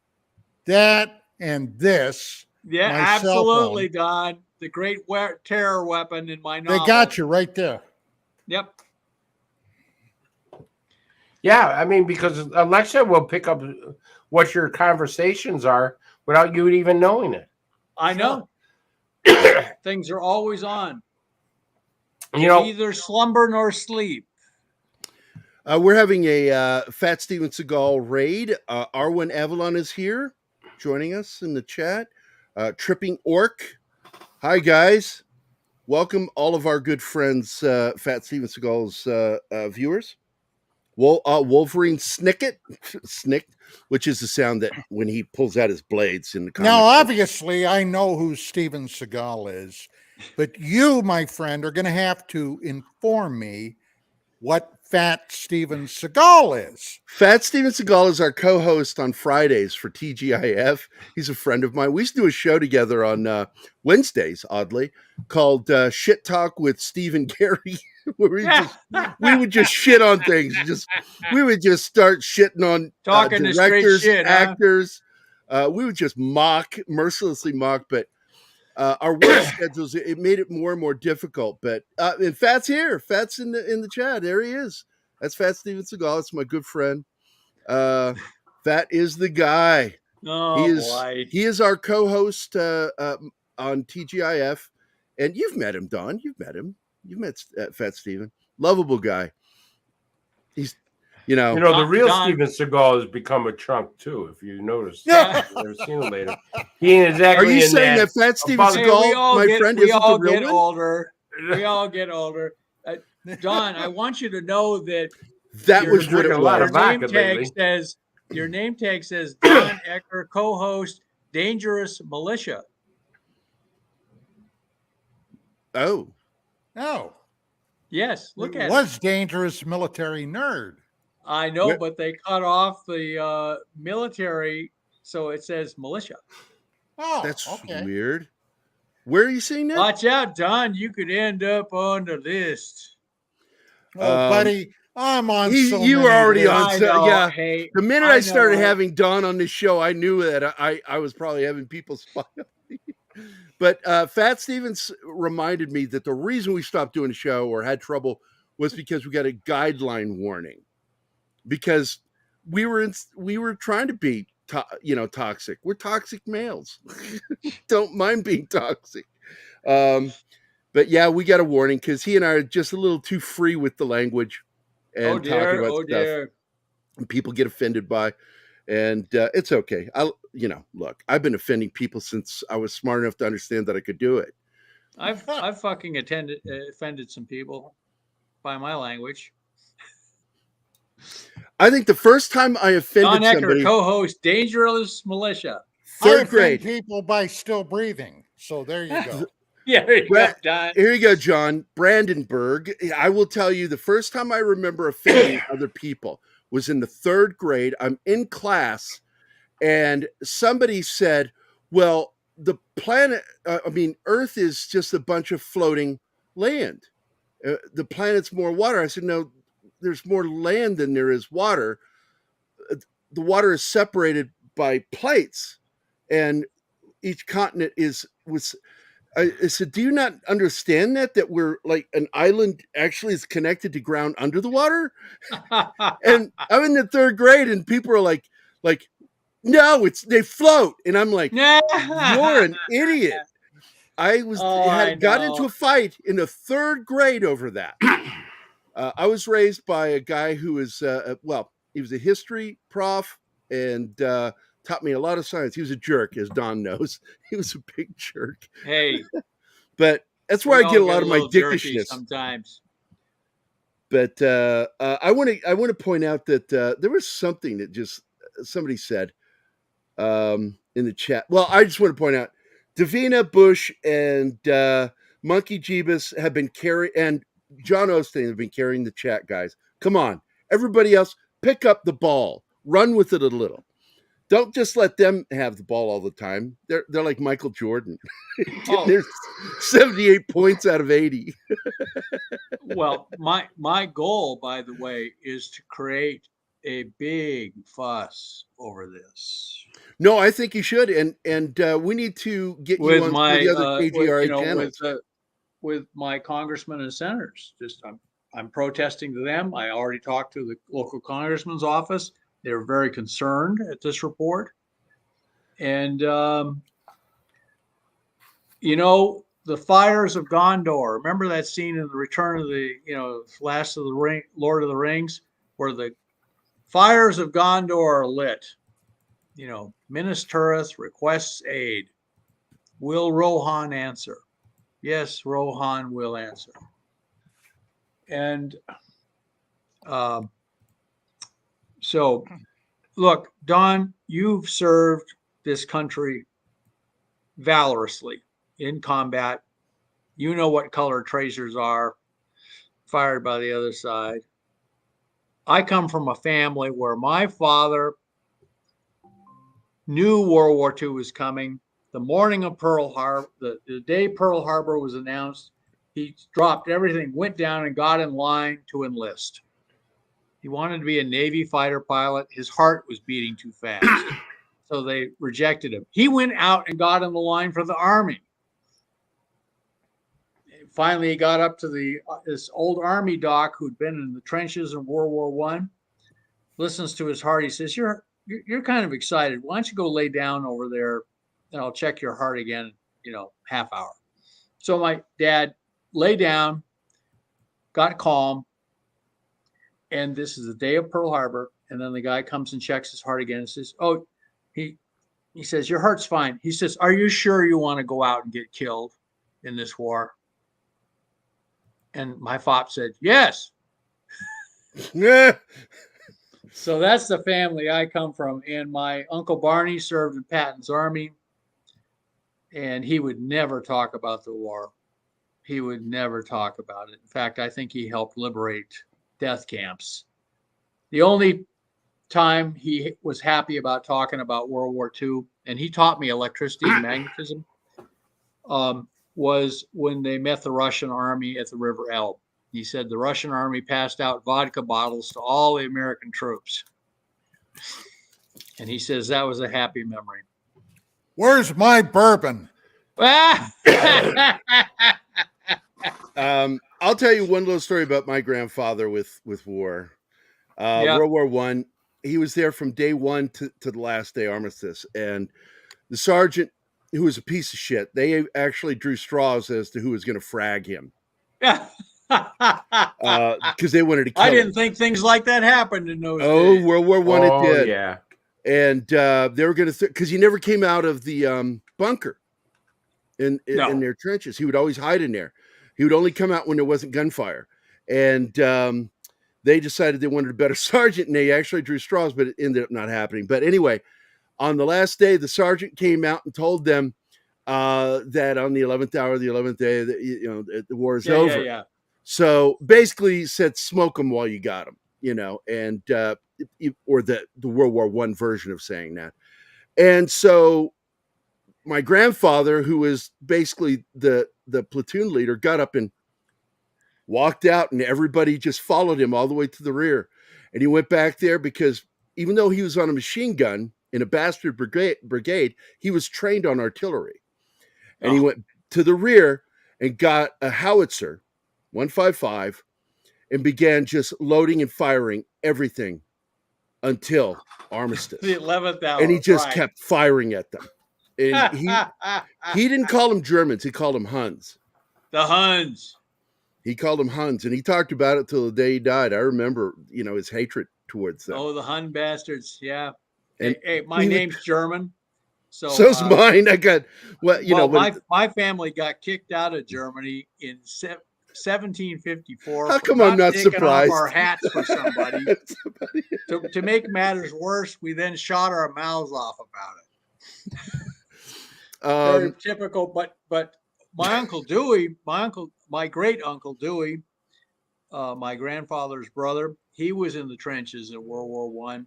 that and this. Yeah, absolutely, Don. The great terror weapon in my novel. They got you right there. Yep. Yeah, I mean, because Alexa will pick up what your conversations are without you even knowing it. I know. Things are always on. You know, Neither slumber nor sleep. We're having a Fat Steven Seagal raid. Arwen Avalon is here, joining us in the chat. Tripping Orc. Hi, guys. Welcome all of our good friends, Fat Steven Seagal's viewers. Wolverine Snicket, which is the sound that when he pulls out his blades in the comic. Now, obviously, I know who Steven Seagal is, but you, my friend, are going to have to inform me what Fat Steven Seagal is. Fat Steven Seagal is our co-host on Fridays for TGIF. He's a friend of mine. We used to do a show together on Wednesdays, oddly, called Shit Talk with Steve and Gary, where we would just shit on things. We would just start shitting on Talking to straight directors, shit, actors. We would just mercilessly mock, but our work schedules, it made it more and more difficult. But and Fat's here. Fat's in the chat. There he is. That's Fat Steven Seagal. It's my good friend. Fat is the guy. Oh, boy. He is our co-host on TGIF. And you've met him, Don. You've met him. You've met Fat Steven. Lovable guy. He's, the real Steven Seagal has become a chunk too. If you notice, you've never seen him later. He ain't exactly. Are you saying that Fat Steven Seagal, my friend, isn't the real one? Older. We all get older. Don, I want you to know that was what it was. Your name tag says Don Ecker, co-host, Dangerous Militia. Oh. Yes, look at it. Was Dangerous Military Nerd. I know, but they cut off the military, so it says militia. Oh, that's weird. Where are you seeing that? Watch out, Don. You could end up on the list. Oh, buddy, I'm on. You were already on. Yeah. Hey, the minute I started having Don on this show, I knew that I was probably having people spy on me. But Fat Stevens reminded me that the reason we stopped doing the show or had trouble was because we got a guideline warning. Because we were trying to be toxic. We're toxic males. Don't mind being toxic. But yeah, we got a warning because he and I are just a little too free with the language and talking about stuff. And people get offended by, and it's okay. Look, I've been offending people since I was smart enough to understand that I could do it. I've fucking offended some people by my language. I think the first time I offended Don Ecker, somebody, co-host, Dangerous Militia. Third grade. People by still breathing. So there you go. Yeah, there you go, Don. Here you go, John. Brandenberg. I will tell you, the first time I remember offending other people was in the third grade. I'm in class, and somebody said, well, the planet, Earth is just a bunch of floating land. The planet's more water. I said, no, there's more land than there is water. The water is separated by plates, and each continent I said, do you not understand that we're like an island actually is connected to ground under the water? And I'm in the third grade, and people are like, no, they float. And I'm like, you're an idiot. I got into a fight in the third grade over that. I was raised by a guy who was, he was a history prof and taught me a lot of science. He was a jerk, as Don knows. He was a big jerk. Hey. But that's where I get a lot of my dickishness sometimes. But I want to point out that there was something that just somebody said in the chat. Well, I just want to point out Davina Bush and Monkey Jeebus have been and John Osteen have been carrying the chat, guys. Come on. Everybody else, pick up the ball. Run with it a little. Don't just let them have the ball all the time. They're like Michael Jordan. There's 78 points out of 80. Well, my goal, by the way, is to create a big fuss over this. No, I think you should, and we need to get you on the other KGRA channels. With my congressmen and senators. I'm protesting to them. I already talked to the local congressman's office. They're very concerned at this report. And, you know, the fires of Gondor. Remember that scene in the Return of the, Last of the Ring, Lord of the Rings, where the fires of Gondor are lit. You know, Minas Tirith requests aid. Will Rohan answer? Yes, Rohan will answer. And so, look, Don, you've served this country valorously in combat. You know what color tracers are fired by the other side. I come from a family where my father knew World War II was coming. The morning of Pearl Harbor, the day Pearl Harbor was announced, he dropped everything, went down and got in line to enlist. He wanted to be a Navy fighter pilot. His heart was beating too fast. So they rejected him. He went out and got in the line for the Army. And finally, he got up to this old Army doc who'd been in the trenches in World War I. Listens to his heart. He says, you're kind of excited. Why don't you go lay down over there and I'll check your heart again, half hour. So my dad lay down, got calm. And this is the day of Pearl Harbor. And then the guy comes and checks his heart again and says, oh, he says, your heart's fine. He says, are you sure you want to go out and get killed in this war? And my fop said, yes. So that's the family I come from. And my Uncle Barney served in Patton's army. And he would never talk about the war. He would never talk about it. In fact, I think he helped liberate death camps. The only time he was happy about talking about World War II, and he taught me electricity and magnetism, was when they met the Russian army at the River Elbe. He said the Russian army passed out vodka bottles to all the American troops. And he says that was a happy memory. Where's my bourbon? I'll tell you one little story about my grandfather with war. World War I, he was there from day one to the last day armistice. And the sergeant, who was a piece of shit, they actually drew straws as to who was going to frag him. Because they wanted to kill I didn't him. think things like that happened in those days. World War I, it did. Yeah. And they were going to, because he never came out of the bunker in their trenches. He would always hide in there. He would only come out when there wasn't gunfire. And they decided they wanted a better sergeant, and they actually drew straws, but it ended up not happening. But anyway, on the last day, the sergeant came out and told them that on the 11th hour, the 11th day, the war is over. Yeah. So basically, he said, "Smoke them while you got them," and or the World War I version of saying that. And so my grandfather, who was basically the platoon leader, got up and walked out, and everybody just followed him all the way to the rear. And he went back there because even though he was on a machine gun in a bastard brigade, he was trained on artillery. And he went to the rear and got a howitzer, 155, and began just loading and firing everything until armistice. The 11th hour. And he just kept firing at them. And he didn't call them Germans. He called them Huns. The Huns. He called them Huns, and he talked about it till the day he died. I remember, his hatred towards them. Oh, the Hun bastards. Yeah. And hey, my name's German. So's mine. I got, my family got kicked out of Germany in 1754. How come I'm not surprised? Off our hats for somebody. To make matters worse, we then shot our mouths off about it. Very typical. But my Uncle Dewey, my great Uncle Dewey, my grandfather's brother, he was in the trenches in World War I,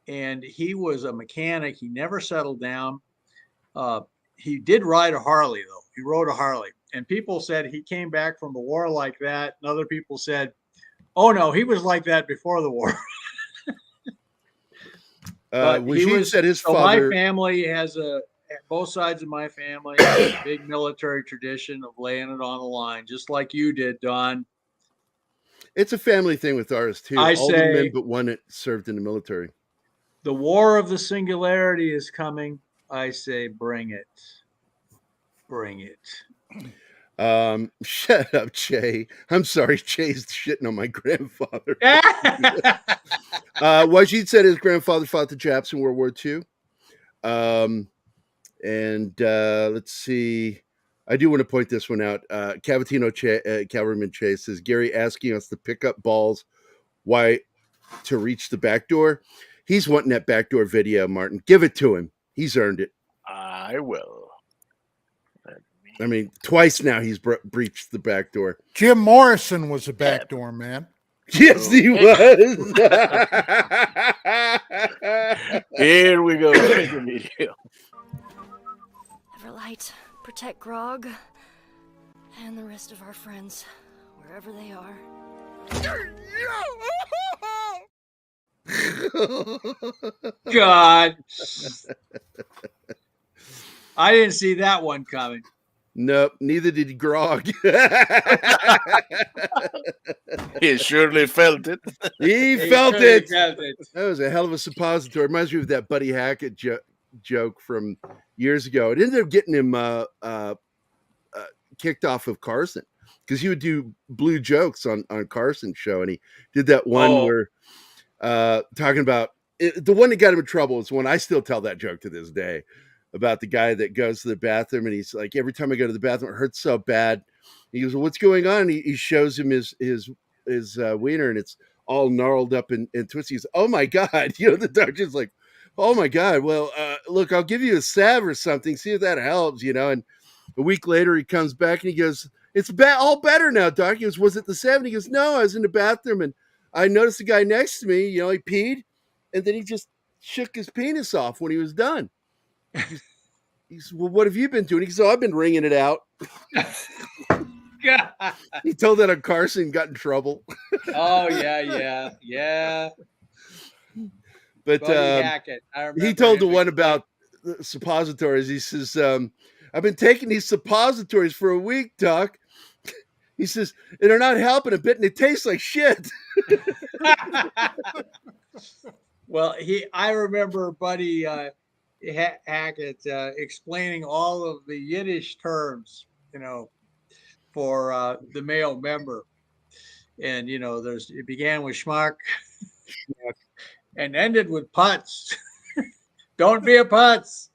and he was a mechanic. He never settled down. He did ride a Harley, though. He rode a Harley. And people said he came back from the war like that. And other people said, oh, no, he was like that before the war. Said his father... My family has both sides of my family have a big military tradition of laying it on the line, just like you did, Don. It's a family thing with ours too. I All the say- men but one that served in the military. The war of the singularity is coming. I say, bring it. Bring it. Shut up, Jay. I'm sorry, Jay's shitting on my grandfather. Wajid said his grandfather fought the Japs in World War II. Let's see. I do want to point this one out. Cavatino Cavalryman Chase says Gary asking us to pick up balls. Why to reach the back door? He's wanting that backdoor video, Martin. Give it to him. He's earned it. I will. I mean, twice now he's breached the back door. Jim Morrison was a backdoor man. Yes, he was. Here we go. The video. Everlight, protect Grog and the rest of our friends, wherever they are. God. I didn't see that one coming. Nope, neither did Grog. He surely felt it. He felt it. That was a hell of a suppository. Reminds me of that Buddy Hackett joke from years ago. It ended up getting him kicked off of Carson because he would do blue jokes on Carson's show, and he did that one where talking about the one that got him in trouble is one I still tell that joke to this day. About the guy that goes to the bathroom and he's like, every time I go to the bathroom, it hurts so bad. He goes, well, what's going on? And he shows him his wiener and it's all gnarled up and twisty. He's, oh my God. You know, the doctor's like, oh my God. Well, look, I'll give you a salve or something. See if that helps, you know? And a week later he comes back and he goes, it's all better now, doc. He goes, was it the salve? And he goes, no, I was in the bathroom and I noticed the guy next to me, you know, he peed and then he just shook his penis off when he was done. He said, well, what have you been doing? He said, oh, I've been wringing it out. God. He told that on Carson, got in trouble. Oh, yeah. But Hackett. he told the one about the suppositories. He says, I've been taking these suppositories for a week, Doc. He says, and they're not helping a bit, and they taste like shit. Well, I remember Buddy Hackett explaining all of the Yiddish terms, you know, for the male member. And, you know, it began with schmuck and ended with putz. Don't be a putz.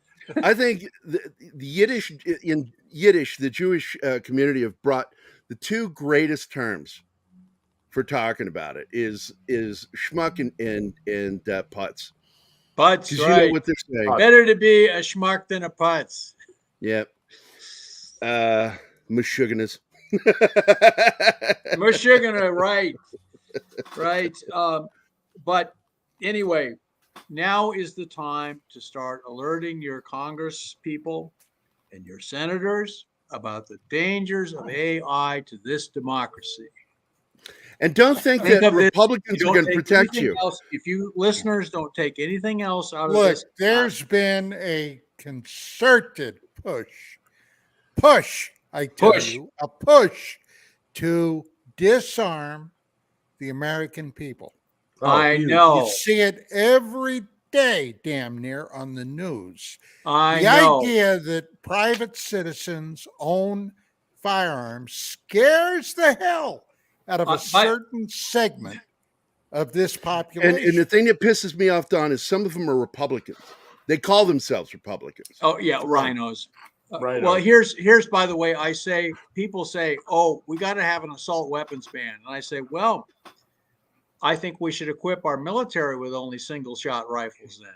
I think the Yiddish, in Yiddish, the Jewish community have brought the two greatest terms for talking about it is schmuck and putz. Putz, you right. know what they're saying. Better to be a schmuck than a putz. Yep. Meshuggahs. Meshuggah, right. Right. But anyway, now is the time to start alerting your Congress people and your senators about the dangers of AI to this democracy. And don't think that Republicans are going to protect you. If you listeners don't take anything else out of Look, this. there's been a concerted push, I tell you, a push to disarm the American people. I know. You see it every day, damn near, on the news. The know. idea that private citizens own firearms scares the hell out of a certain segment of this population. And the thing that pisses me off, Don, is some of them are Republicans. They call themselves Republicans. Oh, yeah, rhinos. Rhinos. Well, here's by the way, people say, oh, we got to have an assault weapons ban. And I say, well, I think we should equip our military with only single shot rifles then.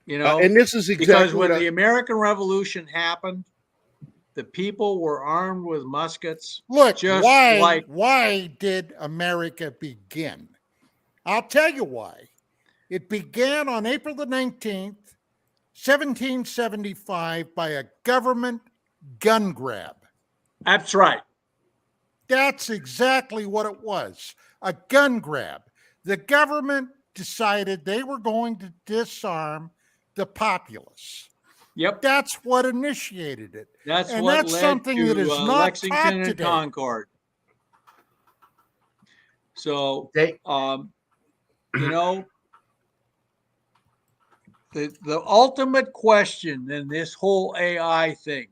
You know, and this is exactly because when the American Revolution happened, the people were armed with muskets. Look, just why did America begin? I'll tell you why. It began on April the 19th, 1775, by a government gun grab. That's right. That's exactly what it was, a gun grab. The government decided they were going to disarm the populace. Yep. That's what initiated it. That's and what that's led something to that is not Lexington taught and today. Concord. So, you know, the ultimate question in this whole AI thing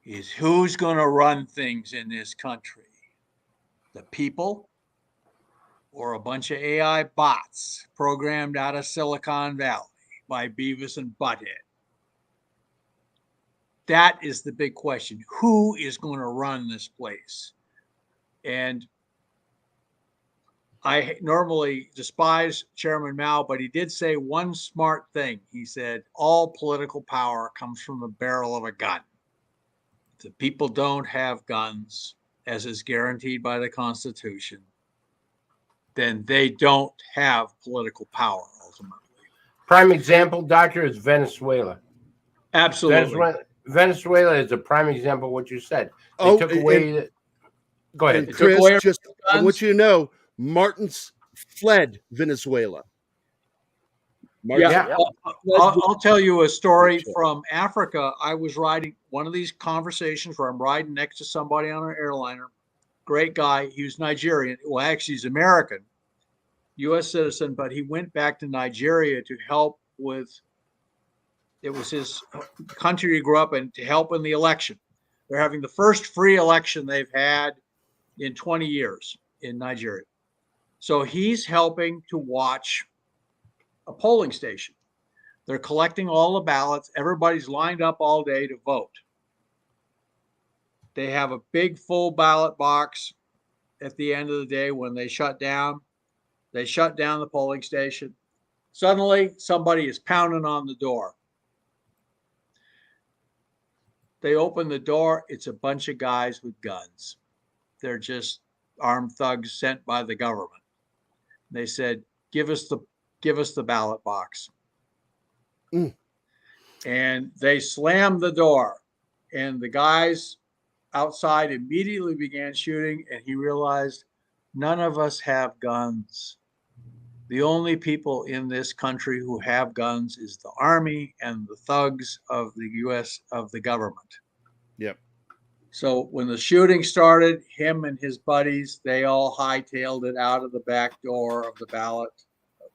is who's going to run things in this country? The people or a bunch of AI bots programmed out of Silicon Valley by Beavis and Butthead? That is the big question. Who is going to run this place? And I normally despise Chairman Mao, but he did say one smart thing. He said, all political power comes from the barrel of a gun. If the people don't have guns, as is guaranteed by the Constitution, then they don't have political power ultimately. Prime example, Doctor, is Venezuela. Absolutely. Venezuela is a prime example of what you said. They took away. Go ahead. And Chris, just I want you to know, Martin's fled Venezuela. I'll tell you a story from Africa. I was riding one of these conversations where I'm riding next to somebody on an airliner. Great guy. He was Nigerian. Well, actually, he's American, U.S. citizen, but he went back to Nigeria to help with. It was his country he grew up in, to help in the election. They're having the first free election they've had in 20 years in Nigeria. So he's helping to watch a polling station. They're collecting all the ballots. Everybody's lined up all day to vote. They have a big full ballot box at the end of the day when they shut down. They shut down the polling station. Suddenly, somebody is pounding on the door. They open the door. It's a bunch of guys with guns. They're just armed thugs sent by the government. They said, give us the ballot box. And they slammed the door. And the guys outside immediately began shooting. And he realized none of us have guns. The only people in this country who have guns is the army and the thugs of the U.S. of the government. Yep. So when the shooting started, him and his buddies, they all hightailed it out of the back door of the ballot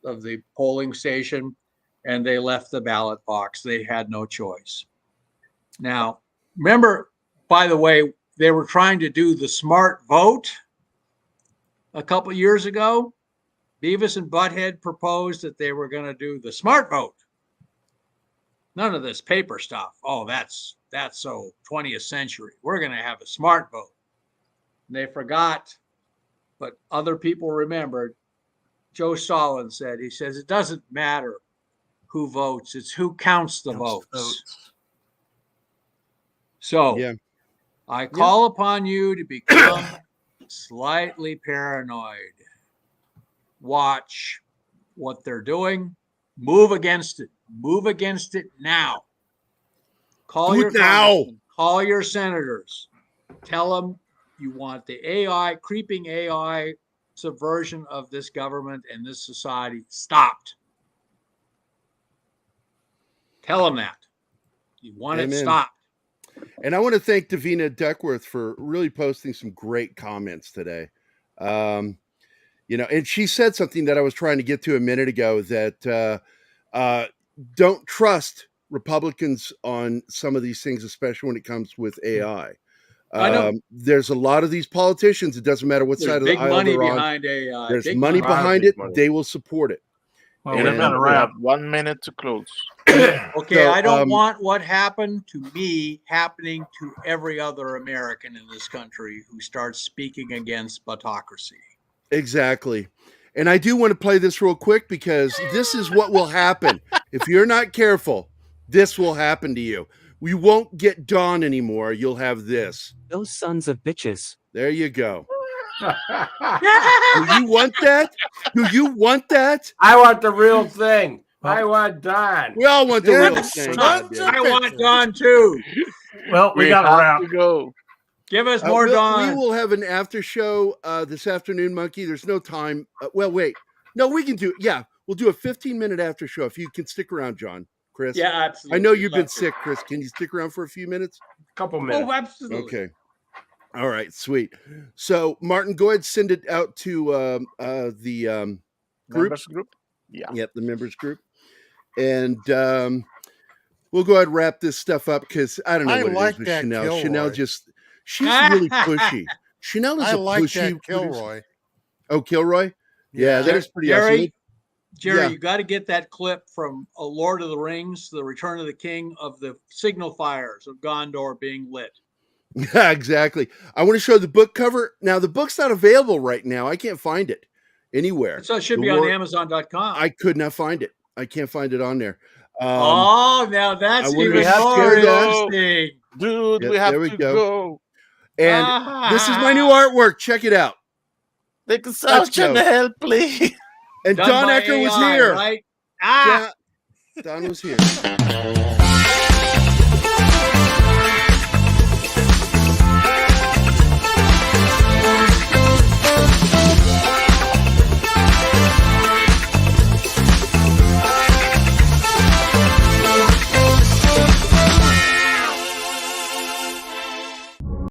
of the polling station, and they left the ballot box. They had no choice. Now, remember, by the way, they were trying to do the smart vote a couple of years ago. Beavis and Butthead proposed that they were going to do the smart vote. None of this paper stuff. Oh, that's so 20th century. We're going to have a smart vote. And they forgot, but other people remembered. Joe Stalin said, he says, it doesn't matter who votes. It's who counts the votes. So I call upon you to become slightly paranoid. Watch what they're doing. Move against it. Move against it now. Call your congressmen, call your senators. Tell them you want the AI, creeping AI subversion of this government and this society stopped. Tell them that. You want it stopped. And I want to thank Davina Duckworth for really posting some great comments today. You know, and she said something that I was trying to get to a minute ago, that don't trust Republicans on some of these things, especially when it comes with AI. There's a lot of these politicians. It doesn't matter what side of the aisle they're on. Behind AI. There's big money behind it. They will support it. Well, we have 1 minute to close. Okay, so, I don't want what happened to me happening to every other American in this country who starts speaking against Botocracy. Exactly. And I do want to play this real quick because this is what will happen. If you're not careful, this will happen to you. We won't get Dawn anymore. You'll have this. Those sons of bitches. There you go. Do you want that? Do you want that? I want the real thing. I want Don. We all want the real thing. I want Don too. Well, we got to wrap. Go. Give us more Dawn. We will have an after show this afternoon, Monkey. There's no time. Well, wait. No, we can do. Yeah, we'll do a 15-minute after show if you can stick around, John. Chris. Yeah, absolutely. I know you've been sick, Chris. Can you stick around for a few minutes? A couple minutes. Oh, absolutely. Okay. All right, sweet. So, Martin, go ahead and send it out to the group. Members group? Yeah. Yep, the members group. And we'll go ahead and wrap this stuff up because I don't know I what like it is with that Chanel. Kilroy. Chanel just, she's really pushy. Chanel is I a like pushy that Kilroy. Oh, Kilroy? Yeah, that is pretty Jerry, awesome. Jerry, Yeah. you got to get that clip from A Lord of the Rings, The Return of the King, of the signal fires of Gondor being lit. Yeah, exactly. I want to show the book cover. Now, the book's not available right now. I can't find it anywhere. So it should The be on Lord- Amazon.com. I could not find it. I can't find it on there. Oh, now that's I would've even been more scared off. interesting. Dude, Yep, we have there we to go. go. And this is my new artwork. Check it out. Take us out, Chanel, please. And Done Don by Ecker was AI, here. right? Ah! Don was here.